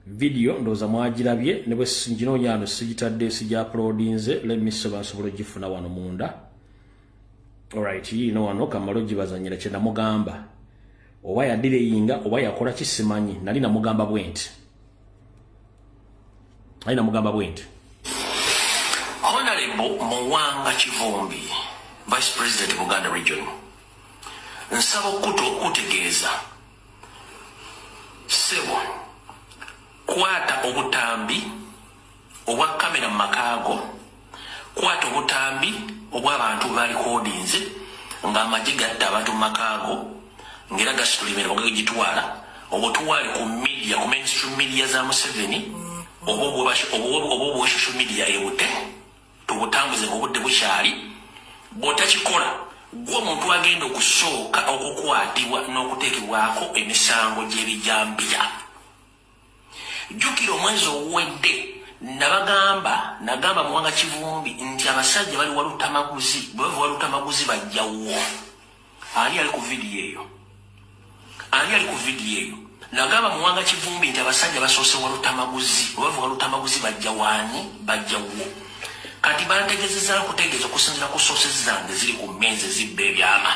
A: Video ndoza mwagirabye ne bwe singinoonya ano sigitadde sija uploadinze let me see basobola gifuna wano munda. Alright, yino wano kamalo gibazanyira kye namugamba oba yadireyinga oba yakola kisimanyi nali namugamba bwenti. Honorable Mwanga Kivumbi, Vice President of Buganda Region, nsaba okutegeeza sebo kwata obutambi obwa kamera mu makaago, kwata obutambi obw'abantu balikodinze ng'amagye gatta abantu mu makaago ng'era gasitulimira bagagitwala obutuwale ku media, ku mainstream media za Museveni oba social media ebute tubutambuze ng'obudde bukyali bw'otakikola gwe omuntu agenda okusooka okukwatibwa n'okuteekebwako emisango gy'ebijambiya. Jjukira omwezi oguwedde nagamba Mwanga Kivumbi nti abasajja bali walutamaguzi bwe bava walutamaguzi bajjawo. Ani ali ku vidiyo eyo? Nagamba Mwanga Kivumbi nti abasajja basoose walutamaguzi bwe bava walutamaguzi bajjawo. Kati bantegezezza kutegeeza okusinziira ku sources zange ziri ku mmeeza ezibba ebyama.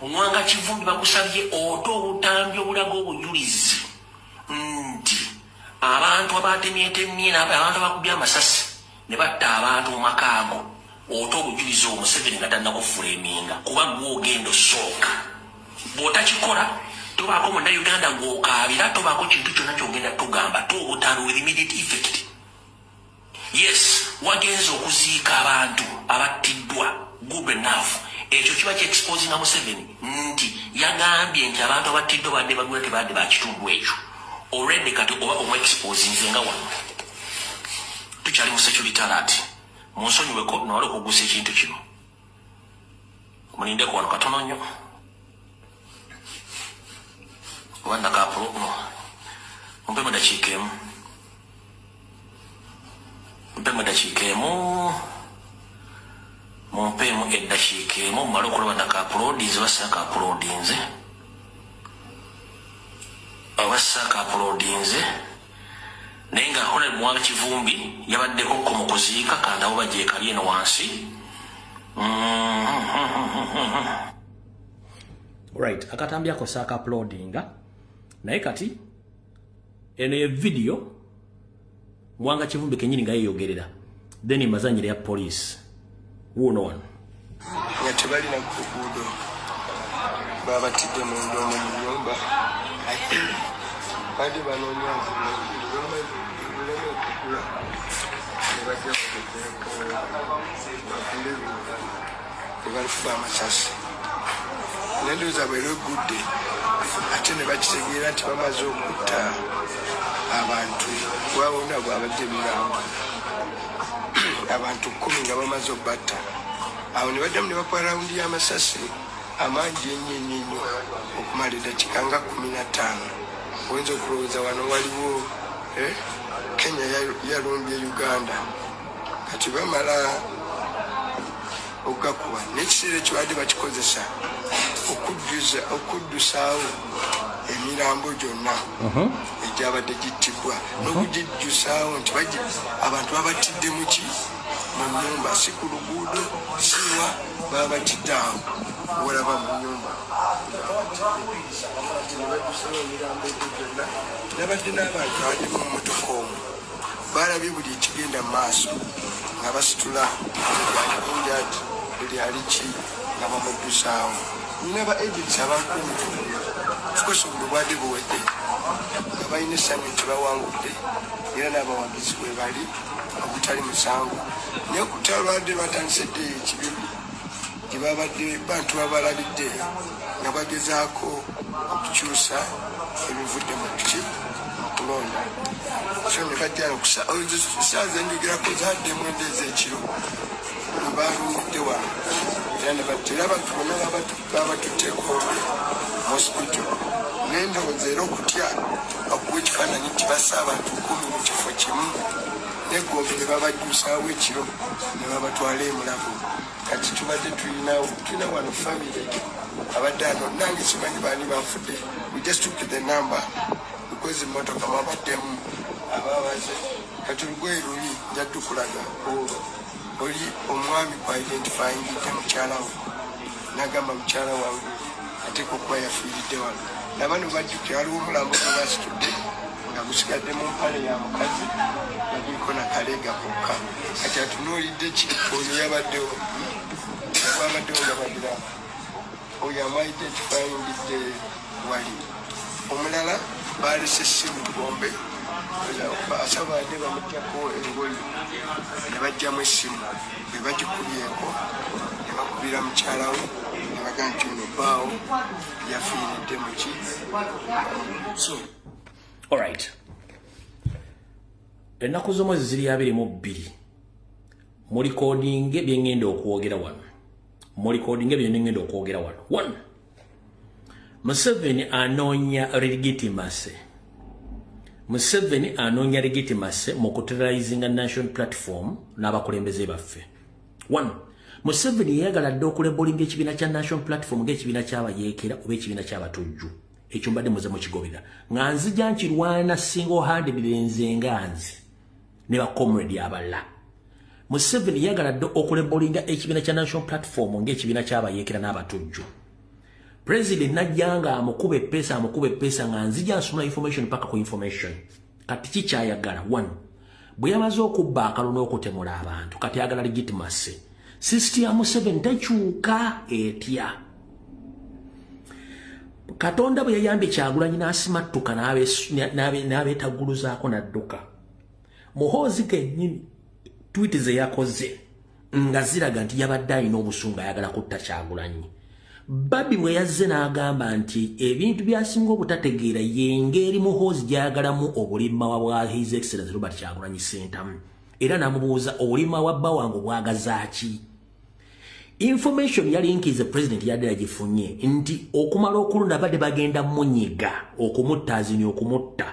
A: Mwanga Kivumbi bakusabye oto obutambi obulaga obujulizi nti abantu abatemyetemye n'abantu abakubye amasasi ne batta abantu mu makaago oto obujulizi obwo Museveni nga tannakufuleminga kuba gwe ogenda osooka. Bw'otakikola tobaako munnayuganda ng'okaabira tobaako kintu kyonna kyogenda tugamba tobutambi with immediate effect. Yes, wagenza okuziika abantu abattiddwa good enough. Ekyo kiba kyexposing na Museveni nti yagambye nti abantu abattiddwa badde bagula tebadde bakitundu ekyo. Already kati oba omwexposing nga wano. Tukyali mu security alert. Munsonyiweko nawala okugusa ekintu kino. Mulindeko wano katono nnyo. Oba nakapolo no. Mumpemu dakiika emu. Mumpemu eddakiika emu mmale okulaba nakaapulodinze basaka apulodinze. Abasaka apulodinze naye nga Honorable Mwanga Kivumbi yabaddeko ko mu kuziika kandi abo bagyekali eno wansi. Alright, akatambi ako saka uploadinga naye kati eno ye video Mwanga Kivumbi kenyini nga yeyogerera then mazanyire ya police wuno wano
F: yatebali na kugudo baba tidde mu ndomo mu nyumba bali banoonya okukula ne bajja tebalikuba amasasi nendoza bwera ogudde ate ne bakitegeera nti bamaze okutta abantu wabona bwabadde mirambo abantu 10 nga bamaze okubatta awo ne baddamu ne bakola rawundi y'amasasi amangi ennyo okumala eddakiika nga 15 oyinza okulowooza wano waliwo Kenya yalumbye Uganda kati bamala okugakuba n'ekiseera ekyo badde bakikozesa okuddusaawo emirambo gyonna egyabadde gittibwa n'okugijjusaawo nti abantu babatidde mu nnyumba si ku luguudo siwa babatidde awo olaba mu nnyumba nabadde n'abantu abadde mu mmotoka omwo balabye buli ekigenda mu maaso nga basitula alikunjati buli aliki nga bamuddusaawo nina ba agents abankumi fukosa obuli bwadde buwedde nga balina essanyu nti bawangudde era n'abawagizi bwe bali ogutali musango naye okutalwadde batandise eddeeyo ekibibi gye babadde bantu babalabidde nga bagezaako okukyusa ebivudde mu kulonda so ne bajja saa zenjogerako zadde mwenda ez'ekiro balumidde wano era abantu bonna babatuteeko hospital nendowooza era okutya okuwa ekifaananyi nti bassa abantu 10 mu kifo kimu negombe ne babajjusaawo ekiro ne babatwala emulago kati tubadde tulina wano family abadde ano nange simanyi baani bafudde we just took the number because emmotoka mwabaddemu ababaze kati olugoye luli njaddukulaga oli omwami ku identifyingidde mukyala we nagamba mukyala wange ateeka okuba yafiiridde wano nabano bajjukira waliwo omulambo gwe basitudde nga gusigadde mu mpale ya mukazi naguliko nakaleega kokka kati atunuulidde oyo yabaddewo gwabaddewo nga bagira oyo amaidentifaingidde wali omulala balese essimu gombe asabadde bamutyako engoye ne bajjamu essimu bwe bagikubyeko ne bakubira mukyala we ne bagaa nti ono baawo yafiiridde muki so
A: alright ennaku z'omwezi ziri 22 mu recording byengenda okwogera wano one Museveni anoonya legitimacy mu kuterrorizing national platform n'abakulembeze baffe. 1. Museveni yagala dde okulebolinga ekibiina kya national platform ng'ekibiina ky'abayeekera oba ekibiina ky'abatujju ekyo mbadde muze mukigobera nga nzija nkirwana single handed nze nga nze ne bacomrade abalala. Museveni yagala dde okulebolinga ekibiina kya national platform ng'ekibiina ky'abayeekera n'abatujju. President najjanga amukube pesa nga nzija nsomula information paka ku information. Kati kikyayagala 1. Bwe yamaze okubba akalulu n'okutemula abantu kati yagala legitimacy. System ya Museveni tekyuka etya. Katonda bwe yayambye Kyagulanyi n'asimattuka n'abeetaguluzaako n'adduka. Muhoozi kennyini tweet ze yakoze nga ziraga nti yabadde alina obusungu ayagala kutta Kyagulanyi. Babi bwe yazze n'agamba nti ebintu byasinga obutategeera y'engeri Muhoozi gy'ayagalamu obulimma bwa His Excellency Robert Kyagulanyi Ssentamu era n'amubuuza obulimma bwa bba wange bwagazaaki. Information yalinkize president yadde yagifunye nti okumala okulunda badde bagenda munyiga okumutta azini okumutta.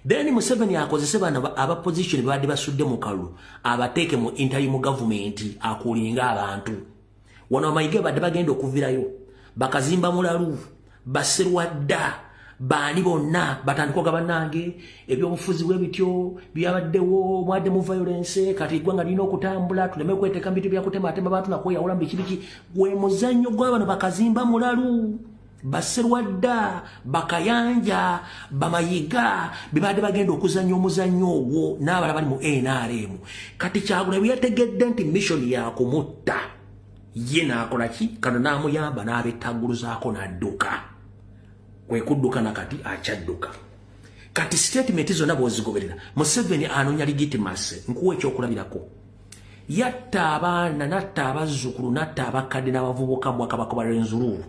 A: Then Museveni akozese bano aba position badde basudde mu kalu abateeke mu interim government akulinga abantu. Wano amayiga badde bagenda okuvirayo bakazimba mulalu baserwadda baani bonna batandika bannange ebyobufuzi bw'ebityo byabaddewo mwadde mu violence kati gwanga lino okutambula tuleme kweteka bintu bya kutematema abantu nakweyawula biki gwe muzannyo gw'abano bakazimba mulalu baserwadda bakayanja bamayiga bibadde bagenda okuzannya omuzannyo ogwo n'abala bali mu NRM kati Kyagulanyi bwe yategedde nti mission ya kumutta ye n'akola ki kano n'amuyamba n'abeettagguluzaako n'adduka kwe kudduka nakati akyadduka kati statement zonna bwozigoberera Museveni anonya legitimacy nkuwe ekyokulabirako yatta abaana natta abazzukulu natta abakadde n'abavubuka mu Bwakabaka bwa Rwenzururu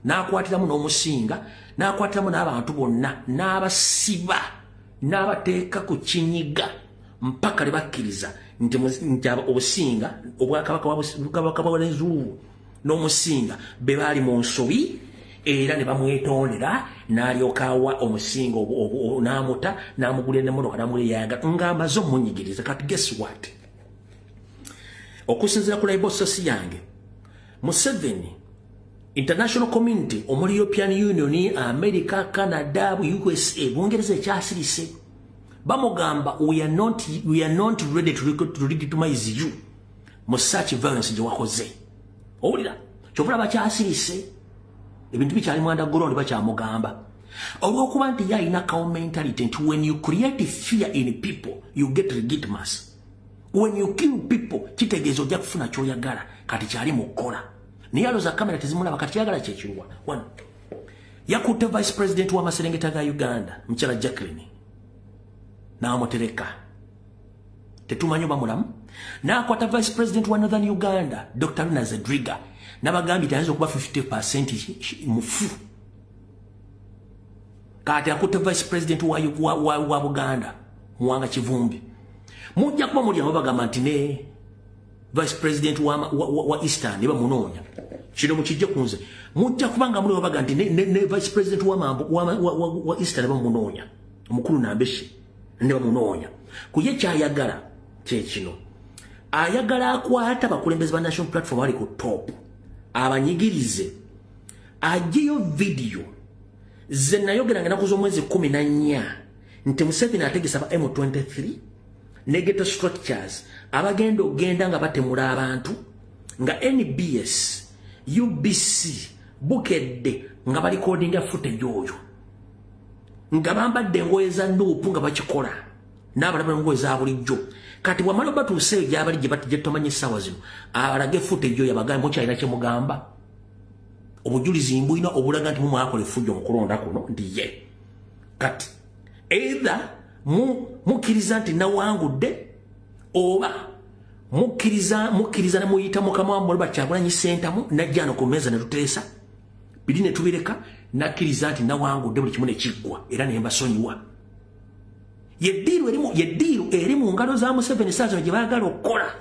A: n'akwatiramu n'omusinga n'akwatiramu n'abantu bonna n'abasiba n'abateeka ku kinyiga mpaka ne bakkiriza nti obusinga Obwakabaka bwa Rwenzururu n'omusinga be baali mu nsobi era ne bamwetondera n'alyoka awa omusinga n'amuta n'amugulira n'emmotoka n'amuleyaga ng'amaze omunyigiriza. Kati guess what? Okusinzira ku Labour source yange Museveni international community omuli European Union, America, Canada, USA Bungereza ekyasirise bamugamba we are not ready to legitimize you mu such violence gye wakoze. Owulira kyovula bakyasirise ebintu bikyali mwanda ground bakyamugamba olw'okuba nti yalina cow mentality nti when you create fear in people you get legitimacy. When you kill people kitegeeza ojja kufuna kyoyagala kati kyali mukola naye aloza kamera tezimulaba kati kyagala kyekiruwa. One yakutte vice president wa Maserengeta ga Uganda Mukyala Jacqueline n'amutereka tetumanyi oba mulamu n'akwata vice president wa Northern Uganda Dr. Luna Zedriga n'abagambye tayinza okuba 50% mufu. Kati akutte vice president wa Buganda Muwanga Kivumbi mujja kuba muli abagamba nti ne vice president wa Eastern ne bamunoonya kino mukijje kunze mujja kubanga muli abagamba nti ne vice president wa Eastern bamunoonya omukulu Nambeshe ne bamunoonya kuye kyayagala kyekino ayagala akwata abakulembeze ba national platform ali ku top abanyigirize agiyo video ze nayogera nga nakuzo mwezi 14 nti Museveni ategesa ba M23 negative structures abagenda ogenda nga batemula abantu nga NBS UBC bukedde nga bali codinga footage oyo nga bambadde engoye za nduupu nga bakikola n'abalaba engoye za bulijjo kati wamala batuuseyo gyabali gye batumanyi essaawa zino abalage footage oyo abagambe mukyalina kye mugamba obujulizi mbulina obulaga nti mumwakola effujjo mu kulonda kuno ndi ye kati either mukkiriza nti nawangudde oba mukkiriza ne muyita mukama wa Mulaba Kyagulanyi Ssentamu najjano ku mmeeza ne tuteesa biri ne tubireka nakkiriza nti nawangudde buli kimu ne kiggwa era ne mbasonyiwa. Yeddiiru eri mu ngalo za Museveni saa zino gye baagala okukola.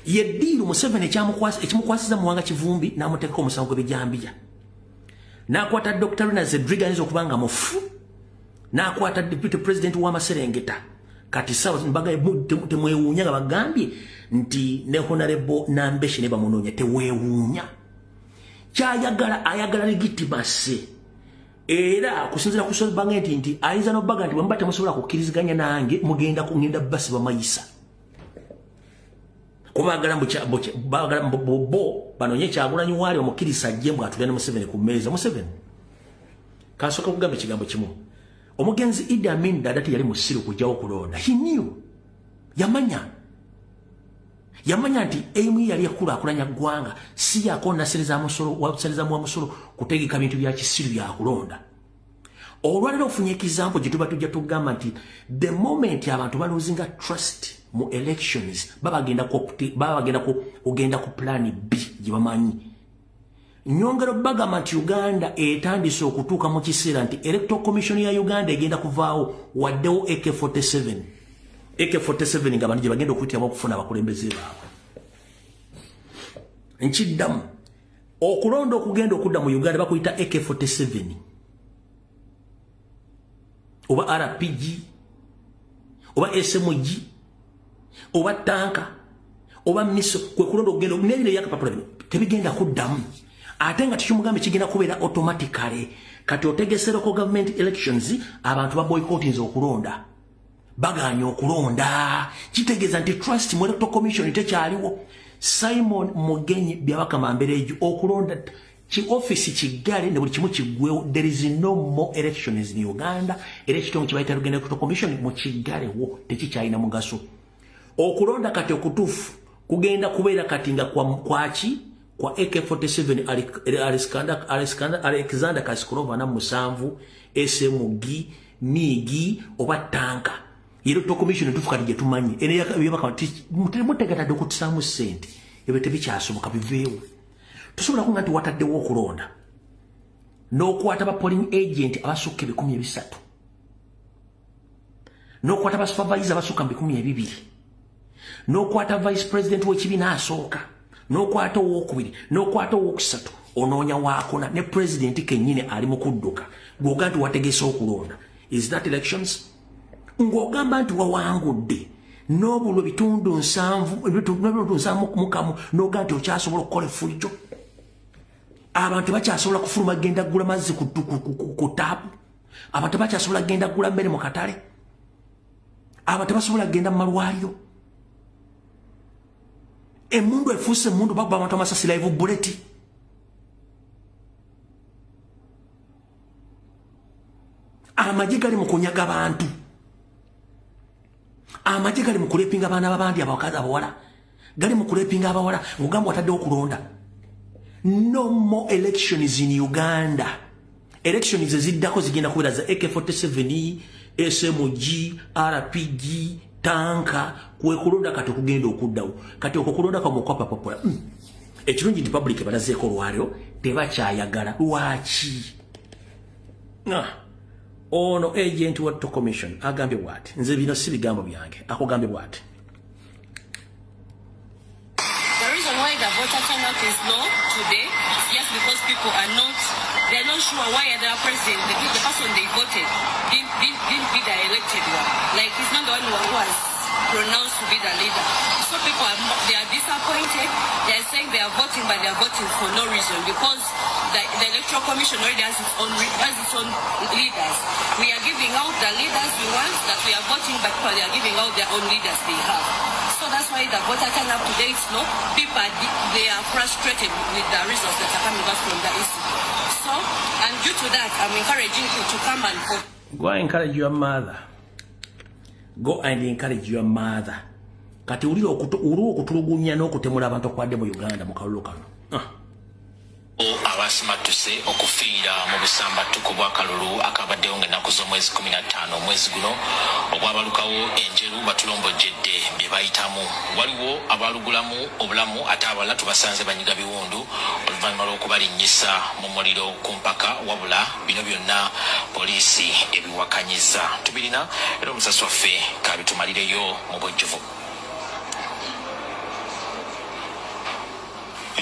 A: Yeddiiru Museveni ekimukwasiza Muwanga Kivumbi n'amuteekako omusango gw'ebijambiya n'akwata Dr. Luna Zedriga ayinza okuba nga mufu n'akwata deputy president wa Maserengeta kati sawa temwewuunya nga bagambye nti ne honorable Nambeshe ne bamunoonya teweewuunya ayagala legitimacy era kusinzira ku sobange nti ayinza n'obbaga nti bwe temusobola kukkiriziganya nange mugenda kugenda basi bamayisa kubagala bo banonye Kyagulanyi wali omukirisa ajje mbwa atulya ne Museveni ku mmeeza. Museveni kasoka kugamba ekigambo kimu omugenzi Idi Amin Dada yali musiru kujjawo kulonda he knew yamanya nti emu yali yakulaakulanya ggwanga si yakonna sereza wa musolo kutegeka bintu bya kisiru bya kulonda. Olwalero ofunye ekizampo gye tuba tujja tugamba nti the moment abantu baloozinga trust mu elections babagenda kugenda ku plan B gye bamanyi. Nyongero bagamba nti Uganda etandise okutuuka mu kiseera nti Electoral Commission ya Uganda egenda kuvaawo waddewo AK47 nga bantu gye bagenda okuyitiramu okufuna abakulembeze baabwe. Nkiddamu okulonda okugenda okudda mu Uganda bakuyita AK47 oba RPG oba SMG oba tanka oba miso kwe kulonda okugenda n'ebino yakapapula bino tebigenda kuddamu ate nga tukimugambe kigenda kubeera automatically kati otegese local government elections abantu ba boycotting okulonda baganya okulonda kitegeeza nti trust mu Electoral Commission tekyaliwo. Simon Mugenyi byabakamamberejo okulonda ki office kigale ne buli kimu kiggwewo. There is no more elections in Uganda. Election kibayita Uganda Electoral Commission mu kigale wo tekikyalina mugaso. Okulonda kati okutuufu kugenda kubeera kati nga kwaki kwa AK47 Alexander Kaskurova na musanvu SMG migi oba tanka yero to commission tufukali je tumanyi ene yabaka mutegata dokutsamu sente ebete bikyasumuka biveewo tusobola kunga nti wataddewo okulonda n'okwata ba polling agent abasukka 13 n'okwata ba supervisor abasukka 12 n'okwata vice president w'ekibiina asooka n'okwata owokubiri n'okwata owokusatu onoonya waakona ne president kennyini ali mu kudduka ng'oga nti wategese okulonda. Is that elections? Ng'ogamba nti wawangudde n'obulwa ebitundu 7 mukamu n'oga nti okyasobola okukola effujjo. Abantu bakyasobola kufuluma genda gula mazzi ku taapu. Abantu bakyasobola genda gula mmere mu katale. Abantu basobola genda mu malwaliro. Emundu efuuse emundu bakuba abantu amasasi live bullet. Amagye gali mu kunyaga abantu. Amagye gali mu kulepinga abaana babandi abakazi abawala. Gali mu kulepinga abawala ng'ogamba wataddewo okulonda. No more elections in Uganda. Elections eziddako zigenda kubeera za AK47, SMG, RPG, tanka, kwekulonda kati okugenda okuddawo. Kati okukulonda kwa mukwapa popola. Ekirungi ndi public balazeeko olwaliro tebakyayagala. Lwaki? Ono agent wa to commission agambye bw'ati. Nze bino si bigambo byange. Akugambye bw'ati.
B: The reason why the voter turnout is low today is just because people are not sure why the president, the person they voted, didn't be the elected one. Like he's not the one who was pronounced to be the leader. So people they are disappointed. They are saying they are voting, but they are voting for no reason because the electoral commission already has its own leaders. We are giving out the leaders we want that we are voting, but people they are giving out their own leaders they have. So that's why the voter turnout today is low. People they are frustrated with the results that are coming out from the institute. So, and due to that, I'm encouraging you to come and vote.
A: Go and encourage your mother. Go and encourage your mother. Kati uli okutulugunya n'okutemula abantu okwadde mu Uganda mu kalulu kano.
G: Abasimatuse okufiira mu busambatuko bwa kalulu akabaddewo ng'ennaku z'omwezi 15 omwezi guno obwabalukawo enjeru batulombojjedde bye bayitamu. Waliwo abalugulamu obulamu ate abalala tubasanze banyiga biwundu oluvannyuma lw'okubalinnyisa mu muliro ku mpaka wabula bino byonna poliisi ebiwakanyiza. Tubirina era omusasi waffe kabitumalireyo mu bwejjuvu.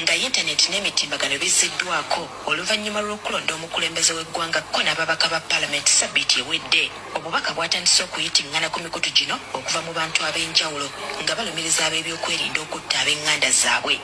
H: Nga internet n'emitimbagano bizziddwako oluvannyuma lw'okulonda omukulembeze w'eggwanga ko n'ababaka ba Parliament Sabbiiti ewedde. Obubaka bwatandise okuyitingana ku mikutu gino okuva mu bantu ab'enjawulo nga balumiriza ab'ebyokwerinda okutta ab'eŋŋanda zaabwe.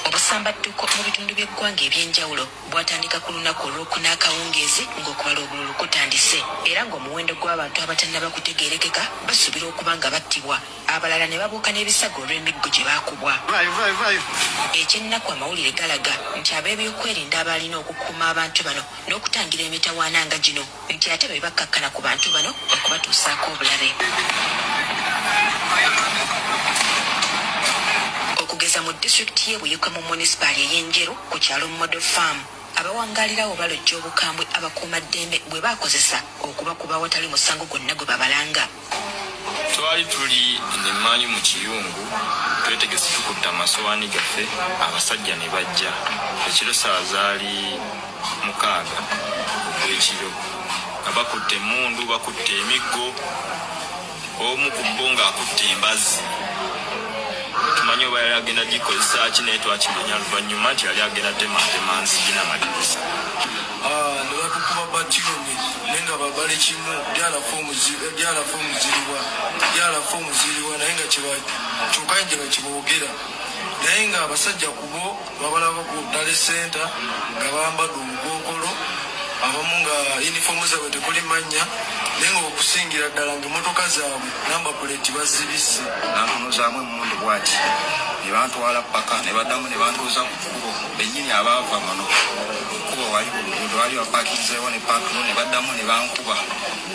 H: Obusambattuko mu bitundu by'eggwanga ebyenjawulo bwatandika ku lunaku olw'okuna akawungeezi ng'okubala obululu kutandise era ng'omuwendo gw'abantu abatannaba kutegeerekeka basuubira okuba nga battibwa abalala ne babuuka n'ebisago olw'emiggo gye baakubwa. Ekyennaku amawulire galaga nti ab'ebyokwerinda abalina okukuuma abantu bano n'okutangira emitawaana nga gino nti ate be bakkakkana ku bantu bano okubatuusaako obulabe. Okugeza mu disitulikiti y'Ebuyikwe mu munisipaali ey'Enjeru ku kyalo Model Farm abawangalirawo balojja obukambwe abakuumaddembe bwe baakozesa okubakuba awatali musango gwonna gwe babalanga.
I: Twali tuli n'emmanyi mu kiyungu twetegese tukutta amasowaani gaffe abasajja ne bajja ekiro ssaawa zaali 6 ogw'ekiro nga bakutte emmundu bakutte emiggo omu ku bo ng'akutte embazzi. Tumanyi oba yali agenda gikozesa ki naye twakimanya luvannyuma nti yali agenda tematema nzigi n'amadirisa.
F: Ne batukuba batiyoni naye nga babale kimu lyalafa omuziribwa naye nga kyokka nje nga kiboogera naye nga abasajja kubo babalaba ku ddale senta nga bambadde omugookolo abamu nga yunifomu zaabwe tekuli mannya naye nga okusingira ddala ng'emmotoka zaabwe namba puleti bazibisse
J: nantunuzaamu emmundu bwati ne bantwala paka ne baddamu ne bantuuza ku kkubo bennyini abaava mano kuba wali ku luguudo wali bapakinzeewo ne paatulo ne baddamu ne bankuba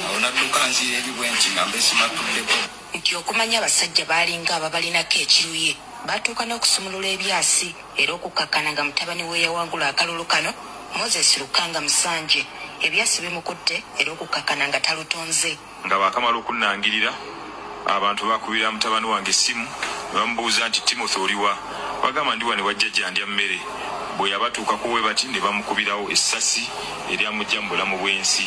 J: awo nadduka nziira eri bwe nti nga mbesimattuddeko
H: nti okumanya abasajja baalinga ababalinako ekiruye batuuka n'okusumulula ebyasi era okukakkana nga mutabani we yawangula akalulu kano Moses Lukanga Musanje ebyasi bimukutte era okukakkana nga talutonze
I: nga bakamala okunnangirira abantu bakubira mutabani wange essimu bamubuuza nti Timothy oliwa bagamba ndi wane wajja jandya mmere bwe yabatuukako we bati ne bamukubirawo essasi eryamujja mu bulamu bw'ensi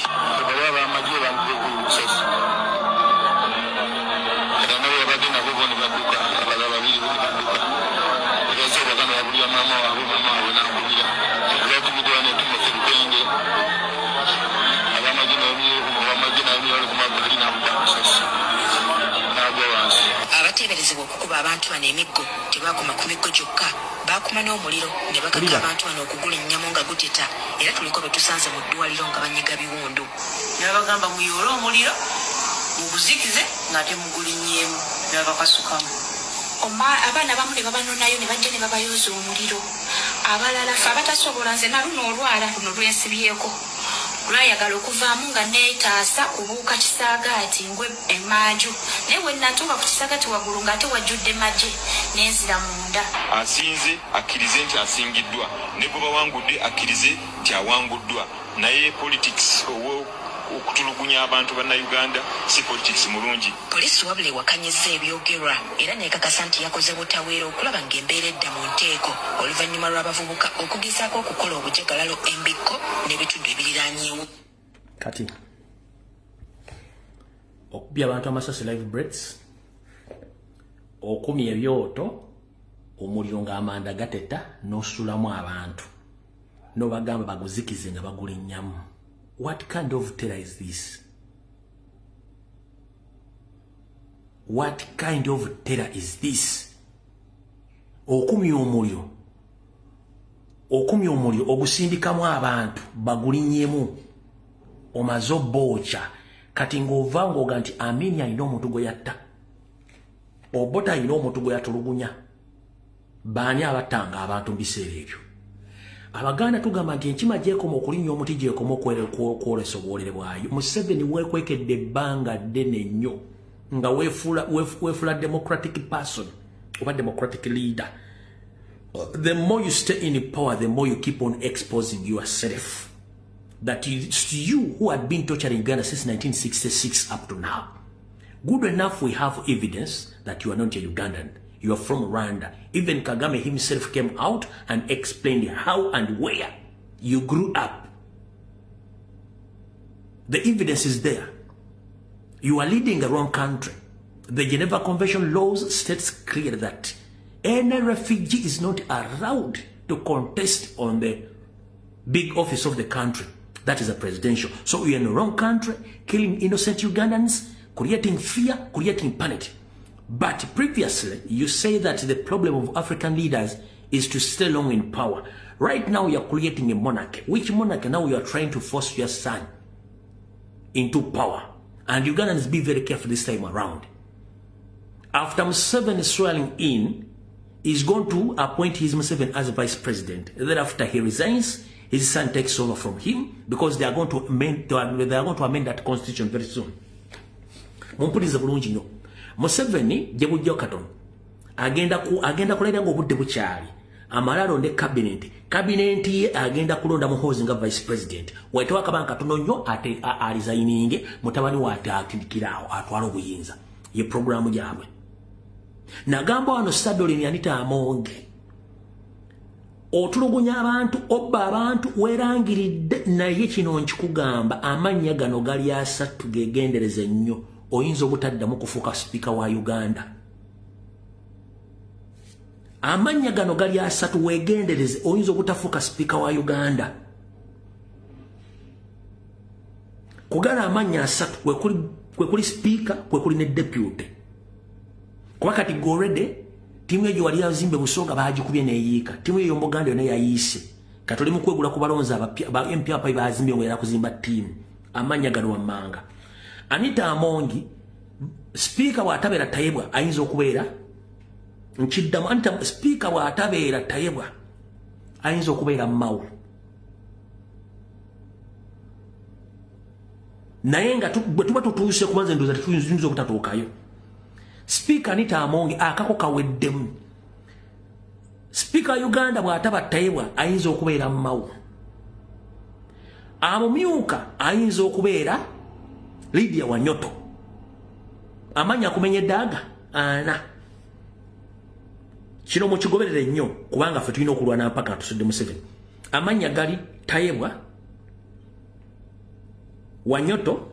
H: abateeberezebwa okukuba abantu bano emiggo tebakoma ku miggo gyokka bakuma n'omuliro ne bagaka abantu bano okugula ennyamo nga guteta era tuliko be tusanze mu ddwaliro nga banyiga biwundu
B: nabagamba muyoole omuliro muguzikize ng'ate mugulinnyeemu nabakasukamu
K: abaana bamu ne babanonayo ne bajja ne babayooza omuliro abalala fe abatasobola nze naluno olwala luno lwensibyeko lwayagala okuvaamu nga neetaasa kubuuka kisaagaati ngwe emmanju naye bwe natuuka ku kisaagaati waggulu ng'ate wajjudde magye n'enzira munda
I: asinze akkirize nti asingiddwa ne bwe bawangudde akkirize nti awanguddwa naye politics okutulugunya abantu bannayuganda si politics mulungi
H: poliisi wabula ewakanyizza ebyogerwa era neekakasa nti yakoze butaweera okulaba ng'embeera edda mu nteeko oluvannyuma lw'abavubuka okugezaako okukola obujagalalo embikko n'ebitundu ebiriraanyeewo
A: kati okubya abantu amasasi live breaks okumya ebyoto omuliro ng'amanda gateta n'osulamu abantu n'obagamba baguzikize nga bagula ennyamu. What kind of terror is this? What kind of terror is this? Okumya omuliro ogusindikamu abantu bagulinyemu omaze obbooca kati ng'ova ng'oga nti Amini alina omuntu gwe yatta Obote alina omuntu gwe yatulugunya baani abattanga abantu mu biseera ebyo. Abaganda tugamba nti enkima gyekoma okulinnya omuti gyekoma okwolesa obwolere bwayo. Museveni weekwekedde ebbanga ddene nnyo nga weefula democratic person oba democratic leader. The more you stay in power, the more you keep on exposing yourself. That it's you who had been torturing Ghana since 1966 up to now. Good enough we have evidence that you are not a Ugandan. You are from Rwanda. Even Kagame himself came out and explained how and where you grew up. The evidence is there. You are leading a wrong country. The Geneva Convention laws states clear that any refugee is not allowed to contest on the big office of the country. That is a presidential. So you're in the wrong country, killing innocent Ugandans, creating fear, creating panic. But previously, you say that the problem of African leaders is to stay long in power. Right now, you're creating a monarchy. Which monarchy now you are trying to force your son into power? And Ugandans, be very careful this time around. After Museveni swearing in, he's going to appoint his Museveni as vice president. Then after he resigns, his son takes over from him because they are going to amend that constitution very soon. Mumpuliza bulungi nnyo. Museveni jebujja katon agenda kulera ngo budde bukyali amala alonde cabinet ye agenda kulonda muhozi nga vice president waitowa kabanka tono nnyo ate alizayininge mutabani wa atindikirawo atwala obuyinza ye programu gyabwe nagamba wano Stadolin yanita amonge otulugunya abantu obba abantu werangiridde naye kino nkikugamba amannya gano gali asatu gegendereze nnyo oyinza obutaddamu kufuuka speaker wa Uganda. Amanya gano gali asatu wegendereze oyinza obutafuuka speaker wa Uganda. Kugala amanya asatu kwe kuli speaker kwe kuli ne deputy. Kwa kati gorede timu ejo wali azimbe Busonga bagikubye neyiika. Timu eyo Mboganda yona yayise. katoli mu kwegula ku balonzi aba MP apa bazimbye ngera kuzimba team amanya gano wamanga Anita Amongi speaker wa Tabera Tayebwa ayinza okubeera nkiddamu Anita speaker wa Tabera Tayebwa ayinza okubeera Mau naye nga tuba tutuuse kubanze ndoza tuyinza okutatuukayo speaker Anita Amongi akako kaweddemu speaker Uganda bw'ataba Tayebwa ayinza okubeera Mau amumyuka ayinza okubeera Lydia Wanyoto amanya kumenya daga ana kino mu kigoberere nnyo kubanga ffe tulina okulwana mpaka tusudde mu 7 amanya gali Tayebwa Wanyoto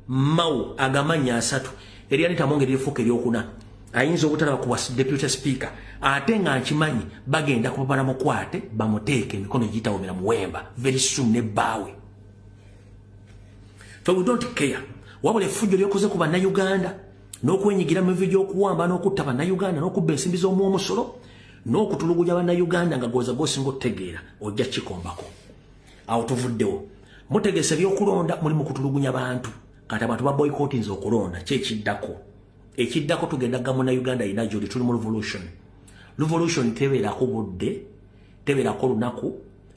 A: Mau agamanya asatu eri Anita Amongi lifuka eryokuna ayinza obutalaba ku deputy speaker ate nga nkimanyi bagenda kupapala mukwate bamuteeke emikono gitawomera muwemba very soon ne bawe. So we don't care wabule fujjo lyokoze ku bannayuganda n'okwenyigira mu video okuwamba n'okutta bannayuganda n'okubba ensimbi z'omu omusolo n'okutulugunya bannayuganda nga goza gosinga otegeera ojja kikombako awo tuvuddewo mutegese by'okulonda mulimu kutulugunya bantu kati abantu ba boycotting okulonda ekiddako tugenda gamu na Uganda ina joli tuli mu revolution tebeerako budde tebeerako lunaku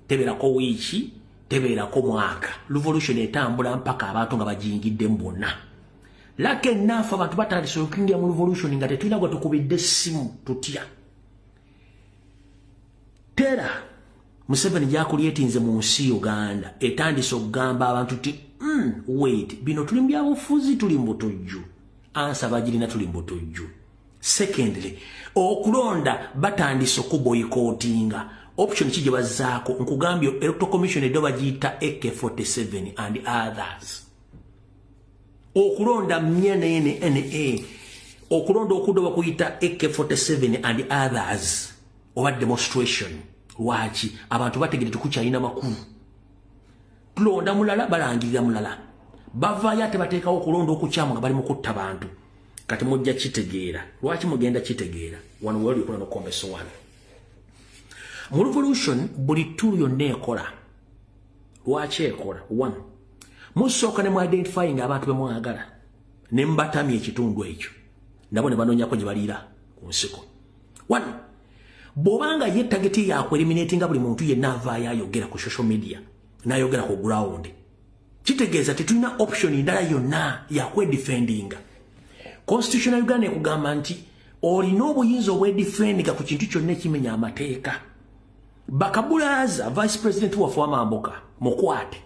A: tebeerako wiiki tebeerako mwaka revolution etambula mpaka abantu nga bajingidde mbona lake nafa abantu batandise okwingira mu revolution nga tetulina gwe tukubidde essimu tutya tera Museveni gyakulyetinze mu nsi Uganda etandise okugamba abantu ti wait bino tuli mbyabufuzi tuli mbutujju ansa bagirina tuli mbutujju. Secondly okulonda batandise okuboycottinga option kije bazaako nkugambye Electoral Commission edo bagiyita AK47 and others okulonda mnyene NA okulonda okudoba kuyita AK47 and others oba demonstration lwaki abantu bategere tukukyalina makulu tulonda mulala balangirira mulala bavaayo ate bateekawo okulonda okukyamu nga bali mu kutta bantu kati mujja kitegeera lwaki mugenda kitegeera wano wali kuna no kombeso wano mu revolution buli tulu yonna ekola lwaki ekola 1 musooka ne mu identifying abantu bemwagala ne mbatamya ekitundu ekyo nabo ne banoonyako gye baliira ku nsiko 1 bw'obanga ye tageti yaakwe eliminatinga buli muntu yenna avaayo ayogera ku social media n'ayogera ku ground kitegeeza tetulina option endala yonna yakwedefendinga Constitution ya Uganda ekugamba nti olina obuyinza obwedefendinga ku kintu kyonna ekimenya amateeka Bakabulaza Vice President waffe w'Amambuka mukwate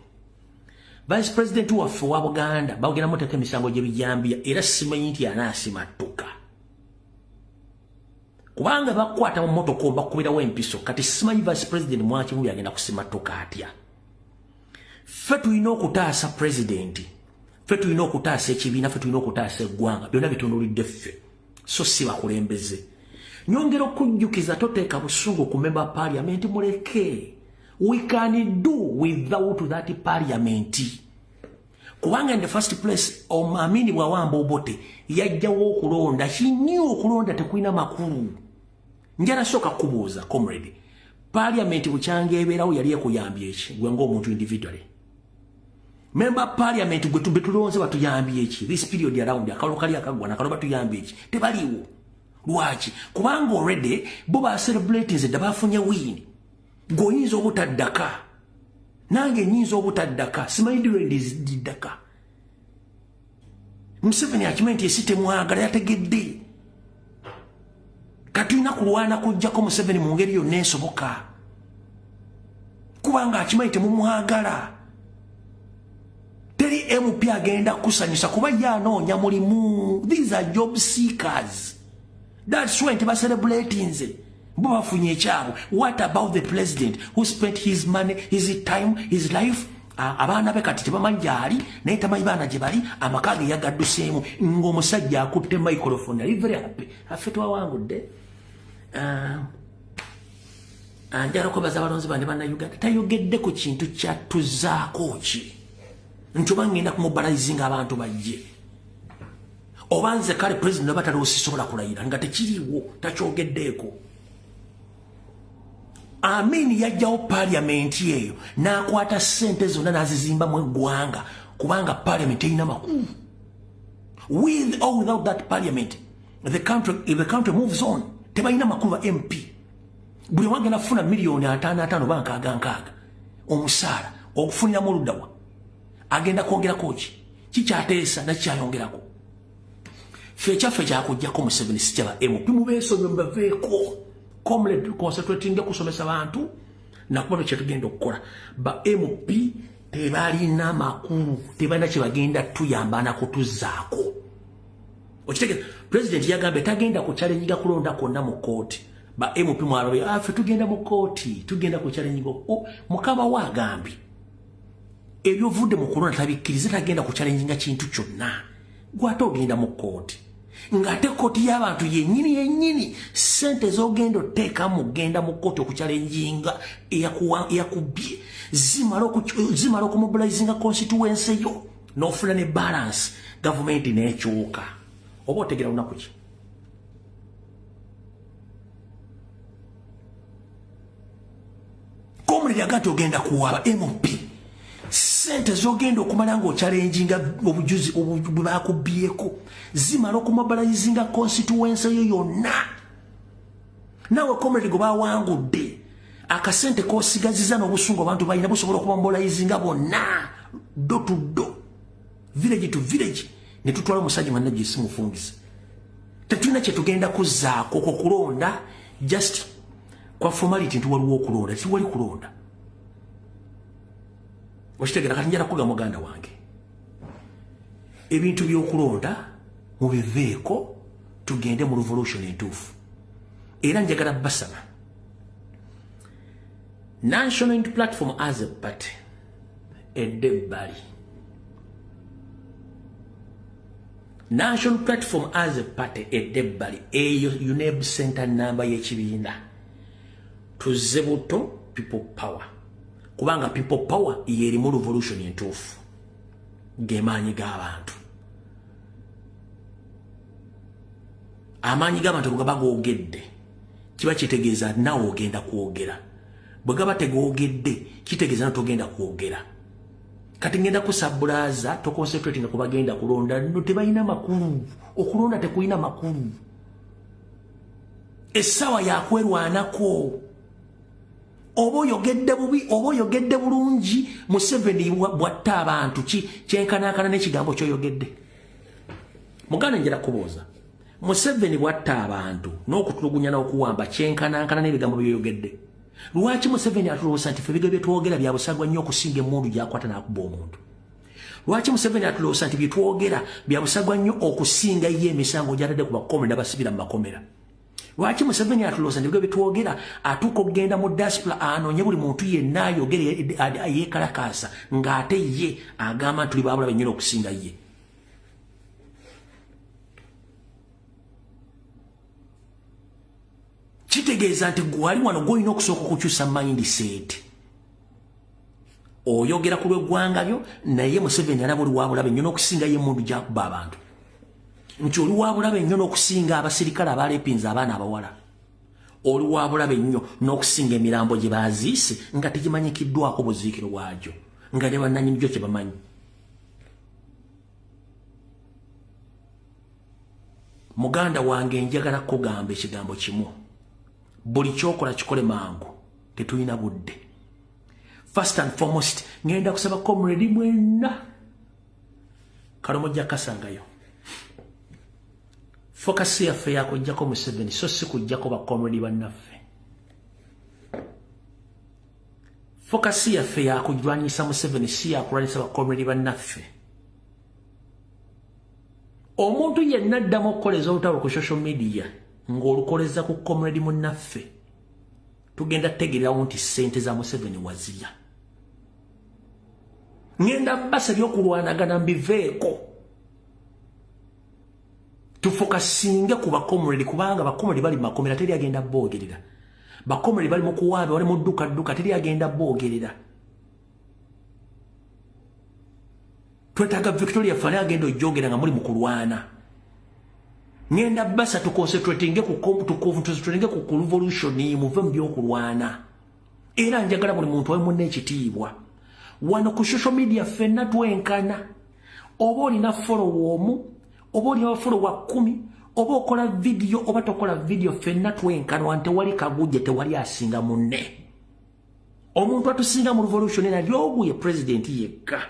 A: Vice President waffe wa Buganda bagenda muteeka emisango gye bijambya era simanyi nti anaasimattuka kubanga bakwata mu motoka bakubirawo empiso kati simanyi Vice President mwakibubi agenda kusimattuka atya ffe tulina okutaasa president ffe tulina okutaasa ekibiina ffe tulina okutaasa eggwanga byonna bitunulidde ffe so si bakulembeze nyongera okujjukiza toteeka busungu ku member parliament muleke we can do without that parliament kubanga in the first place omamini bwawamba obote yajjawo okulonda kinyi okulonda tekulina makulu njala soka kubuuza comrade parliament bukyanga ebeerawo yali ekuyambye eki gwe ng'omuntu individually member parliament gwe tubetulonze batuyambye eki this period around akalokali akagwana kaloba tuyambye eki tebaliwo lwaki kubanga already bo ba celebrating ze dabafunye win goyinza obutaddaka nange nyinza obutaddaka simayidiro ndiddaka Museveni akimenti esite mwagala yategedde katulina kulwana kujjako Museveni mu ngeri yonna esoboka kubanga akimanyi temumwagala teri MP agenda kusanyusa kuba yanoonya mulimu these are job seekers that's why they are celebrating ze bo bafunye ekyabo what about the president who spent his money his time his life abaana be kati tebamanyi gyali naye tamanyi baana gye bali amaka ge yagadduseemu ng'omusajja akutte microphone ali very happy affe twawangudde njala kwebaza abalonzi bandi bannayuganda tayogedde ku kintu kyatuzaako ki nti oba ngenda kumubalayizinga abantu bajje oba nze kale president oba taliwo sisobola kulayira nga tekiriwo takyogeddeeko Amin yajjawo parliament yeyo n'akwata ssente zonna n'azizimba mu eggwanga kubanga parliament erina makulu. With or without that parliament, the country moves on. Tebalina makulu ba MP. Buli wagenda funa milioni 5 nkaaga omusaala okufunira mu luddawa agenda kwongerako ki kyateesa nakikyayongerako. Ffe ekyaffe kyakujjako mu 7 sikyaba MP mubeesomyo mubaveeko comrade concentrating kusomesa bantu nakuba kyetugenda okukola ba MP tebalina makulu tebalina kyebagenda tuyambana kutuzaako. Okitegeeza president yagambye tagenda ku challenge kulonda konna mu kooti. Ba MP mwalobe afe tugenda mu kooti tugenda ku challenge mukaba wagambi ebyo vudde mu kulonda tabikkirize tagenda ku challenge nga kintu kyonna gwate ogenda mu kooti ngate kooti y'abantu yennyini sente z'ogenda oteeka mugenda mu kooti okuchallenginga eyakubye zimala okumobilizinga constituency yo n'ofuna ne balance gavumenti n'ekyuka. Oba otegera lunaku ki? Komuliri agati ogenda kuwaba MP sente zogenda okumala ng'ochallenginga obujuzi bwe bakubyeko zimala okumobilizinga constituency yo yonna. Nawe komuliri gwe bawangudde akasente k'osigaziza n'obusungu abantu balina busobola okumobilizinga bonna do to do village to village ne tutwala omusajja mwanna gyesi mufungiza. Tetulina kye tugenda kuzzaako kulonda just kwa formality nti waliwo okulonda tiwali kulonda. Okitegera kati njala kuga muganda wange ebintu by'okulonda mubiveeko tugende mu revolution entuufu. Era njagala basaba National Unity Platform as a party eddebali National Platform as a party eddebali eyo UNEB center number y'ekibiina tuzze buto people power kubanga people power yeri mu revolution entuufu gemaanyi g'abantu. Amaanyi g'abantu bwe gaba googedde kiba kitegeeza nawe ogenda kwogera. Bwe gaba tegoogedde kitegeeza nawe togenda kwogera. Kati ngenda kusabulaza toconcentrating ku bagenda kulonda no tebalina makulu. Okulonda tekulina makulu. Essaawa yakwerwanako. Oba oyogedde bubi oba oyogedde bulungi Museveni bwatta abantu kyenkanankana n'ekigambo ky'oyogedde. Muganda njala kubooza Museveni bwatta abantu n'okutulugunya n'okuwamba kyenkanankana n'ebigambo by'oyogedde. Lwaki Museveni atulowooza nti ffe ebigambo bye twogera bya busagwa nnyo okusinga emmundu gy'akwata n'akuba omuntu? Lwaki Museveni atulowooza nti bye twogera bya busagwa nnyo okusinga ye emisango gy'atadde ku bakomera n'abasibira mu makomera? Lwaki Museveni atulowooza nti bye twogera atuuka okugenda mu diaspora anoonye buli muntu yenna ayogera yeekalakaasa ng'ate ye agamba nti tuli baabulabe nnyo okusinga ye? Kitegeeza nti gwali wano gwolina okusooka okukyusa mindset. Oyogera ku lw'eggwanga lyo naye Museveni alaba oli waabulabe nnyo n'okusinga ye emmundu gy'akuba abantu. Nti oli waabulabe nnyo n'okusinga abasirikale abaleepinze abaana abawala. Oli waabulabe nnyo n'okusinga emirambo gye baaziise nga tegimanyikiddwako buziikiro bwagyo nga ne bannannyini gyo kye bamanyi. Muganda wange njagala kugamba ekigambo kimu. Buli kyokola kikole mangu tetulina budde. First and foremost ngenda kusaba comrade mwenna Kalomojja Kasangayo focus yaffe yakujjako Museveni so si kujjako bakomrade bannaffe. Focus yaffe yakujwanisa Museveni si yakulwanisa bakomrade bannaffe. Omuntu yenna addamu okukoleza olutalo ku social media ng'olukoleza ku comrade munnaffe tugenda tegererawo nti ssente za Museveni wazirya. Ngenda basabye okulwanagana mbiveeko tufokasinge ku bakomrade kubanga bakomrade bali makomera teri agenda boogerera. Bakomrade bali mu kuwaabe bali mu dduka teri agenda boogerera. Twetaaga Victoria Fane agenda ojjogera nga muli mu kulwana. Ngenda basa tuconcentratinge ku revolution muve mu by'okulwana. era njagala buli muntu wamu n'ekitiibwa wano ku social media ffenna twenkana oba olina follow omu oba olina follow 10 oba okola video oba tokola video ffenna twenkana tewali kagujje tewali asinga munne omuntu atusinga mu revolution era lyoguye president yekka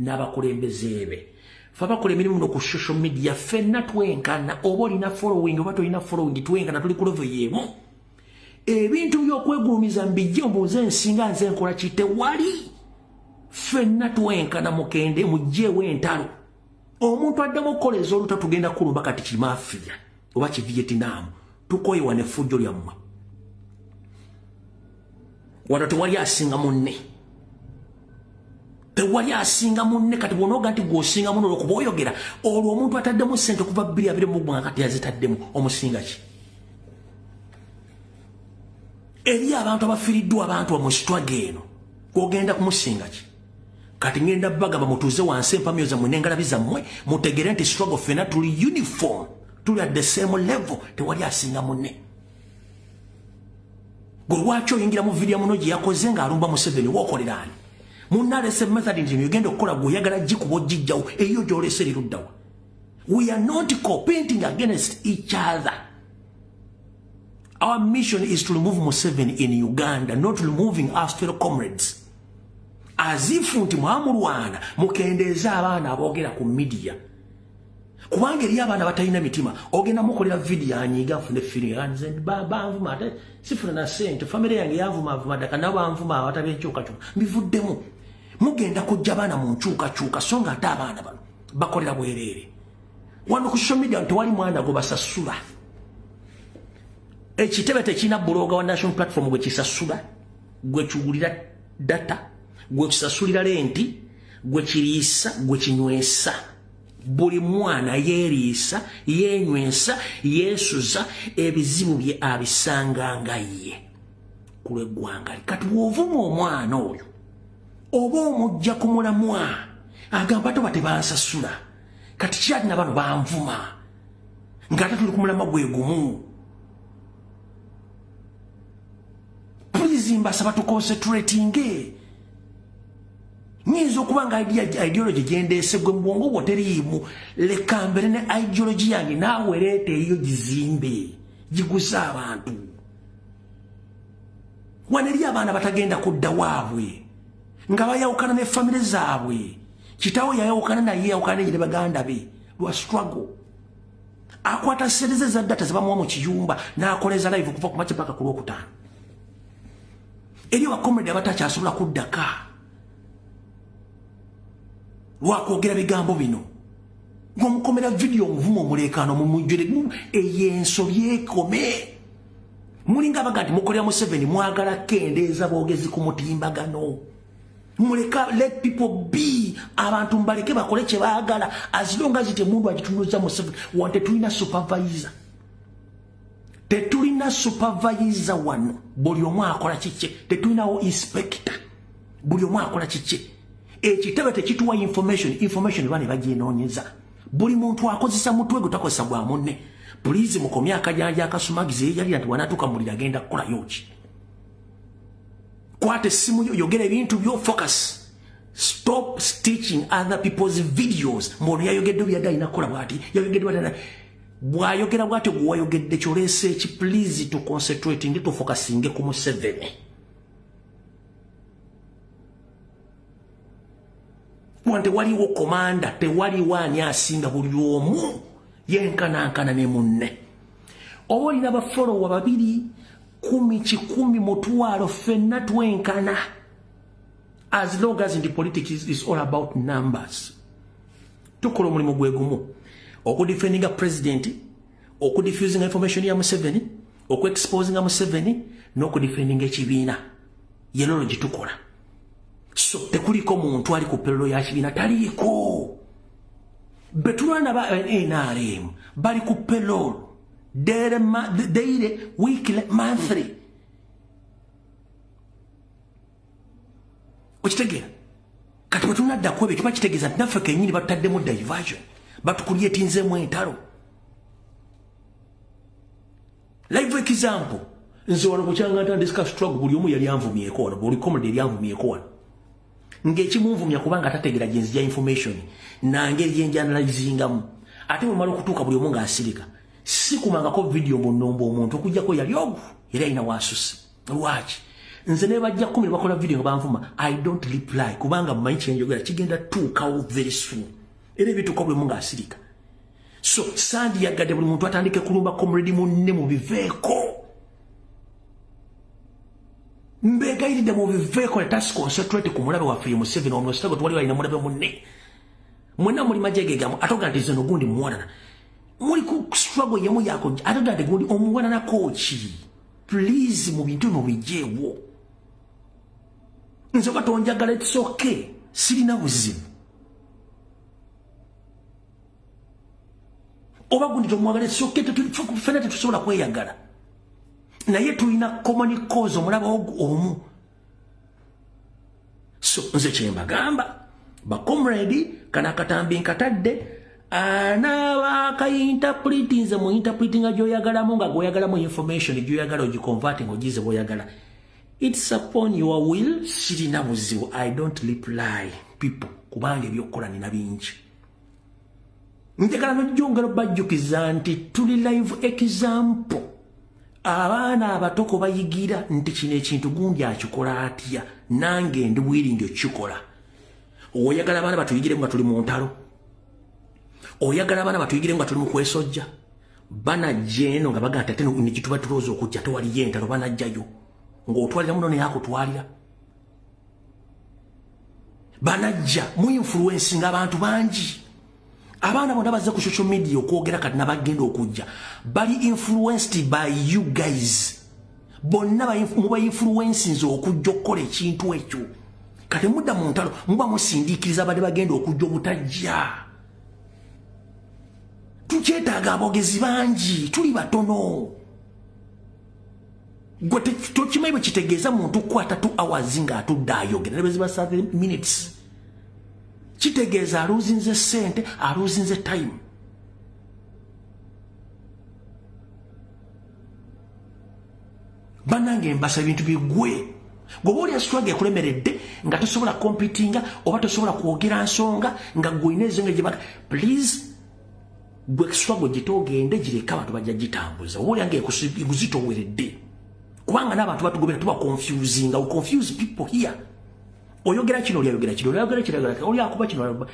A: n'abakulembeze be fabakola emirimu no ku social media ffenna twenkana oba olina following oba tolina following twenkana tuli ku level yemu ebintu by'okwegulumiza mbijje mbuuze nsinga nze nkola kite wali ffenna twenkana mukende mujjeewo entalo omuntu addamu okukoleza oluta tugenda kulumba kati kimafiya oba kivietinamu tukoyewa n'effujjo lyammwe wano tewali asinga munne tewali asinga munne kati bw'onooga nti gw'osinga munne olwokuba oyogera olwo omuntu ataddemu ssente okuva 2 kati yazitaddemu omusinga ki eri abantu abafiiriddwa abantu mu sitwage eno gw'ogenda kumusinga ki kati ngenda bagamba mutuuze wansi empamyo zammwe n'engalabi zammwe mutegere nti struggle ffenna tuli uniform tuli at the same level tewali asinga munne gwe lwaki oyingira mu vidiyo muno gye yakoze ng'alumba Museveni wookoleraani munnalese method nti yogenda okukola gw'oyagala gikuba ogijjawo eyo gy'olese eruddawa we are not competing against each other. Our mission is to remove Museveni in Uganda, not removing us fellow comrades. As if nti mwamulwana mukendeeza abaana aboogera ku media kubanga eri abaana batalina mitima ogenda mukolera video anyiga afune firianze banvuma ate sifuna na sente family yange yanvuma daka nabo banvuma abatabe kyukakyuka mbivuddemu mugenda kujja abaana mu nkyukakyuka so nga ate abaana bano bakolera bwereere wano ku social media tewali mwana gwe basasula ekitebe tekina bloga wa national platform gwe kisasula gwe kigulira data gwe kisasulira lenti gwe kiriisa gwe kinywesa buli mwana yeeriisa yenywesa yeesuza ebizibu bye abisanganga ye ku lw'eggwanga kati bw'ovuma omwana oyo oba omujja ku mulamwa agamba toba tebansasula kati kyati na bano banvuma ng'ate tuli ku mulamwa gwe gumu please mbasaba tuconcentratinge nyinza okuba nga ideology gyendeese gwe mbwongo bwo teriimu leka mbere ne ideology yange naawe leeta eyo gizimbe giguza abantu wano eri abaana batagenda kudda waabwe nga bayawukana ne famire zaabwe kitawo yayawukana naye yawukana ne baganda be lwa struggle akwata sereze za data zibamuwa mu kiyumba n'akoleza live kuva ku makya paka ku lwokutaano eri abakomrade abatakyasobola kuddaka lwakwogera bigambo bino ng'omukomera video omuvumo omuleekaano mumujjere eyensobye ekome mulinga abaga nti mukolera Museveni mwagala kendeeza boogezi ku mutimbagano muleka let people be abantu mbaleke bakole kye baagala as long as temundu agitunuza Museveni wante tulina supervisor wano buli omu akola kikye tetulinawo inspector buli omu akola kikye ekitebe tekituwa information bane bagyenoonyeza buli muntu akozesa mutwe gwe takozesa gwa munne please mukomye akajanja akasumagize yali nti wanatuuka mulira agenda kukolayo ki kwata essimu yo yogera ebintu byo focus stop stitching other people's videos mwono yayogedde byadalina kukola bwati yayogedde bwayogera bwati gwe wayogedde kyoleese eki please to concentrating to focusinge ku Museveni wante waliwo komanda tewaliwo ani asinga buli omu yenkanankana ne munne oba olina bafolowa 2 10 100 mutwalo ffenna twenkana as long as in the politics is all about numbers tukola omulimu gwe gumu okudefendinga president okudifusing information ya Museveni okuexposinga Museveni n'okudefendinga ekibiina yelolo gitukola so tekuliko muntu ali ku pello ya kibiina taliiko betulwana ba NRM bali ku pello daily weekly monthly okitegeera kati bwetunadda kwebe kiba kitegeeza nti naffe kenyini batutaddemu diversion batukulyetinzemu entalo live example nze wano kukyanga ntandika struggle buli omu yali anvumyeko wano buli comrade yali anvumyeko wano ng'ekimunvumya kubanga atategeera gye nzija information nange gye njanalizingamu ate bwe mala okutuuka buli omu ng'asirika sikumangako video mu nnombo omuntu okujjako yali ogu era alina waasusse lwaki nze ne bajja 10 bakola video nga banvuma I don't reply kubanga mmanyi kyenjogera kigenda tuukawo very soon era ebituuka buli omu ng'asirika so sandi yagadde buli muntu atandike kulumba comrade munne mu biveeko mbegayiridde mu biveeko ne tasi concentrate ku mulabe waffe ye Museveni ono sitago twali walina mulabe munne mwenna muli majegegamu atoga nti zino gundi muwanana muli ku struggle yemu yako atoga nti gundi omuwanana kochi please mu bintu no bijewo nze batonjagala it's okay sirina buzibu oba gundi tomwagala it's okay fena tetusobola kweyagala naye tulina common cause omulaba omu so nze kyembagamba bakomredi kana katambi nkatadde anaabakainterpreti nze mu interpretinga gyoyagalamu nga gwoyagalamu information gyoyagala ogiconverting ogize bwoyagala it's upon your will sirina buzibu I don't reply people kubanga ebyokukola nina bingi njagala nojjongera bajjukiza nti tuli live example abaana abatoko bayigira nti kino ekintu gundi akikola atya nange ndi bwiringi okikola oyagala abaana batuyigire nga tuli mu ntalo oyagala abaana batuyigire nga tuli mu kwesojja banajja eno nga bagata teno nikituba tulooza okujja tewaliyo entalo banajjayo ng'otwalira muno naye akutwalira banajja mu influence ng'abantu bangi abaana bonna bazze ku social media okwogera kati nabagenda okujja bali influenced by you guys bonna muba influences okujja okukola ekintu ekyo kati mudda mu ntalo muba musindiikiriza abadde bagenda okujja obutajja tukyetaaga abogezi bangi tuli batono gwe tokimanyi bwe kitegeeza muntu kukwata 2 hours ng'atudde ayogera nebeziba 7 minutes kitegeeza aluzinze sente aluzinze time banange mbasa ebintu bigwe gwoba oli struggle ekulemeredde nga tosobola competinga oba tosobola kwogera nsonga nga gwina enzonga gyebaka please gwe struggle gitogende gireka abantu bajja gitambuza oba olyange ekuzitoweredde kubanga n'abantu batugobera tuba confusing we confuse people here oyogera kino oyogera kino oyogera kino oli akuba kino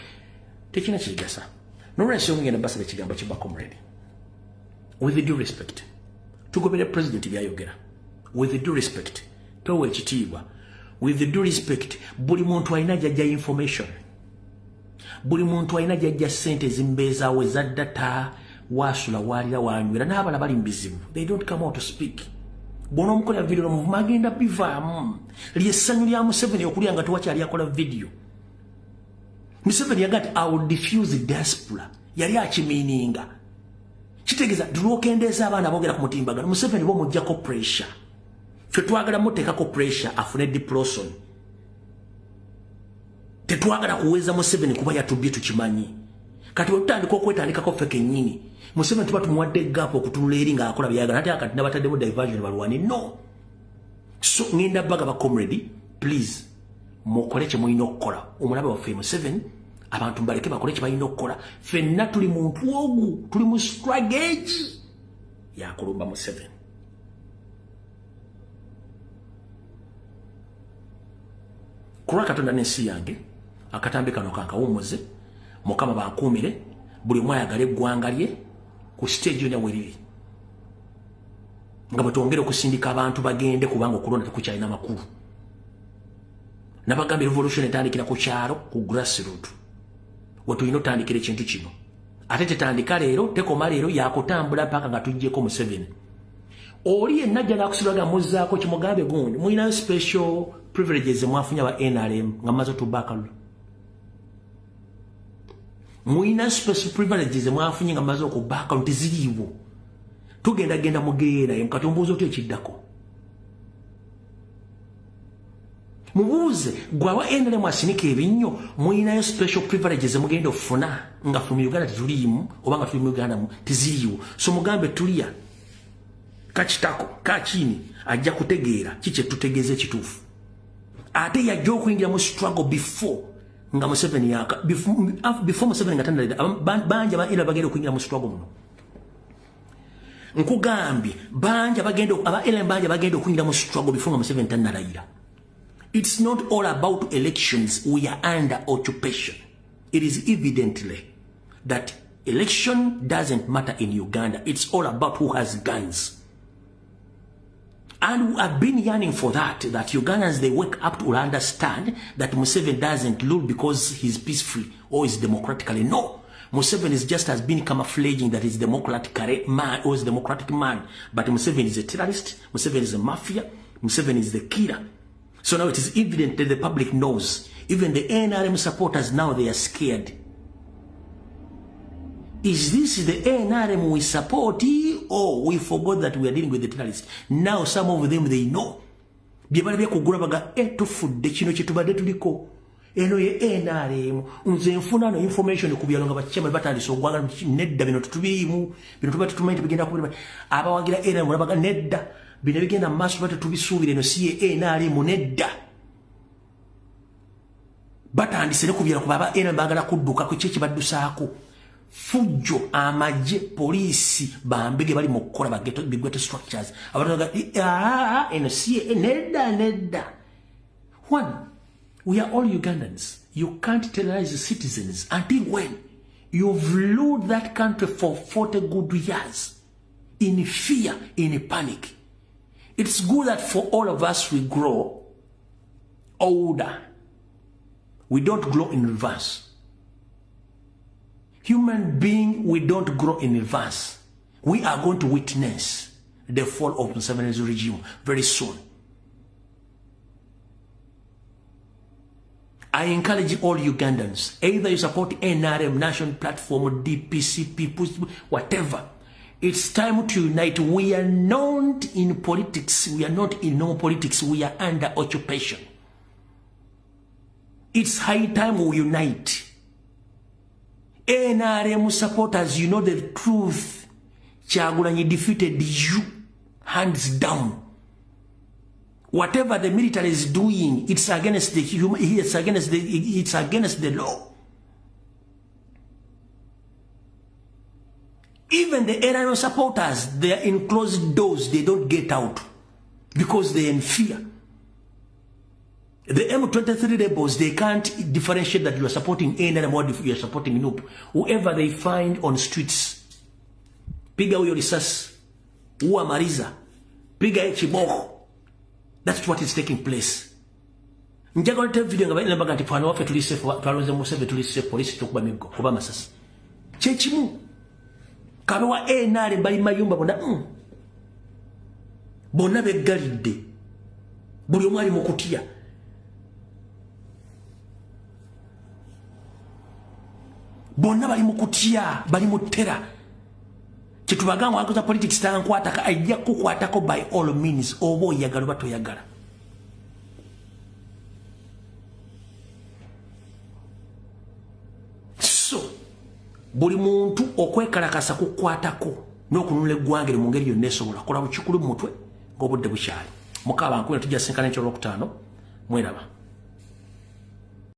A: tekina kigasa nolwensonga ngenda basaba ekigambo kiba comrade with the due respect tugobere president byayogera with the due respect towe ekitiibwa with the due respect buli muntu alina jajja information buli muntu alina jajja sente zimbeezaawo eza data wasula walira wanywera n'abala bali mbizibu they don't come out to speak bona omukola video nomuvuma agenda bivaamu lyessanyu lya Museveni okulya nga tewakyali akola video Museveni yagati I will diffuse diaspora yali akimiininga kitegeeza tulwokendeeza abaana boogera ku mutimbagano Museveni bomujjako pressure ffe twagala muteekako pressure afune diploson tetwagala kuweza Museveni kuba yatubye tukimanyi kati wetutandika okwetandikako ffe kennyini Museveni tuba tumuwadde gap okutulula eri ng'akola byayagala ate akati nabataddemu diversion balwani no so ngenda baga ba comrade please mukole kye mulina okukola omulabe waffe Museveni abantu mbaleke bakole kye balina okukola ffenna tuli muntu ogu tuli mu struggle yakulumba Museveni kulwa Katonda n'ensi yange akatambi kano kankawumuze Mukama bankuumire buli mwayagala eggwanga lye ku stage yonna weriri nga bwetwongere okusindika abantu bagende kubanga okulonda tekukyalina makulu nabagambye revolution etandikira ku kyalo ku grassroot wetulina otandikira ekintu kino ate tetandika leero tekoma leero yakutambula mpaka nga tuggyeko Museveni oli yenna jja nakusibwaga muzzaako kimugambe gundi mulinayo special privileges mwafunye aba NRM nga mmaze otubakalu mulina special privileges mwafunye nga mmaze okubakalu teziriiwo tugenda mugeera kati ombuuza otya ekiddako mubuuze gwawa NRM asinika ebinnyo mulinayo special privileges mugenda okufuna nga mu Uganda tetuliimu oba nga tuli mu Uganda teziriiwo so mugambe tulya kachitako kachini ajja kutegeera kiche tutegeze kitufu ate yajja okuyingira mu struggle before nga Museveni yaka before Museveni nga tandalira banja ba ila bagenda okuyingira mu struggle muno nkugambye banja bagenda aba ila banja bagenda okuyingira mu struggle before Museveni tandalira. It's not all about elections. We are under occupation. It is evidently that election doesn't matter in Uganda. It's all about who has guns. And I've been yearning for that Ugandans, they wake up to understand that Museveni doesn't rule because he's peaceful or is democratically. No. Museveni is just has been camouflaging that he's democratic man or is democratic man. But Museveni is a terrorist. Museveni is a mafia. Museveni is the killer. So now it is evident that the public knows. Even the NRM supporters now, they are scared. Is this the NRM we support, or we forgot that we are dealing with the terrorists? Now some of them, they know. Byebala kugula baga etufudde kino kitubadde tuliko. Eno ye NRM nze nfuna no information kubyalonga bachema batandise ogwagala nedda bino tutubimu bino tubate tumanyi tubigenda kubira abawagira NRM baga nedda bino bigenda maso bate tubisuubire no siye NRM nedda batandise ne kubyala kubaba NRM bagala kudduka ku kyeki baddusaako fujjo amaje police bambege bali mukola bageto bigweto structures abantu eno siye nedda one. We are all Ugandans. You can't terrorize the citizens until when you've ruled that country for 40 good years in fear, in panic. It's good that for all of us we grow older. We don't grow in reverse. Human being, we don't grow in reverse. We are going to witness the fall of Museveni's regime very soon. I encourage all Ugandans, either you support NRM, National Platform, DPCP, whatever. It's time to unite. We are not in politics. We are not in no politics. We are under occupation. It's high time we unite. NRM supporters, you know the truth. Kyagulanyi defeated you, hands down. Whatever the military is doing, it's against the human. It's against the law. Even the NRM supporters, they are in closed doors. They don't get out because they're in fear. The M23 rebels, they can't differentiate that you are supporting NRM or you are supporting NUP. Whoever they find on streets, piga uyo risasi, uwa mariza, piga echiboko. That's what is taking place. Njaga olete video nga baina baga ntifano wafe tulise twaloze Museveni tulise police tokuba migo kuba masasi. Chechimu. Kabe wa nale bali mayumba bona bonna beggalidde. Buli omwali mukutia. Bonna bali mukutia, bali mutera. Chitubaganga wakoza politics tankwataka ajja kukwatako by all means obo yagala bato yagala. So buli muntu okwekalakasa kukwatako n'okunula eggwanga mu ngeri yonna esobola kola bukikulu mu mutwe ng'obudde bukyali. Mukaba nkula tujja sinkana ekyo Lwokutaano mweraba.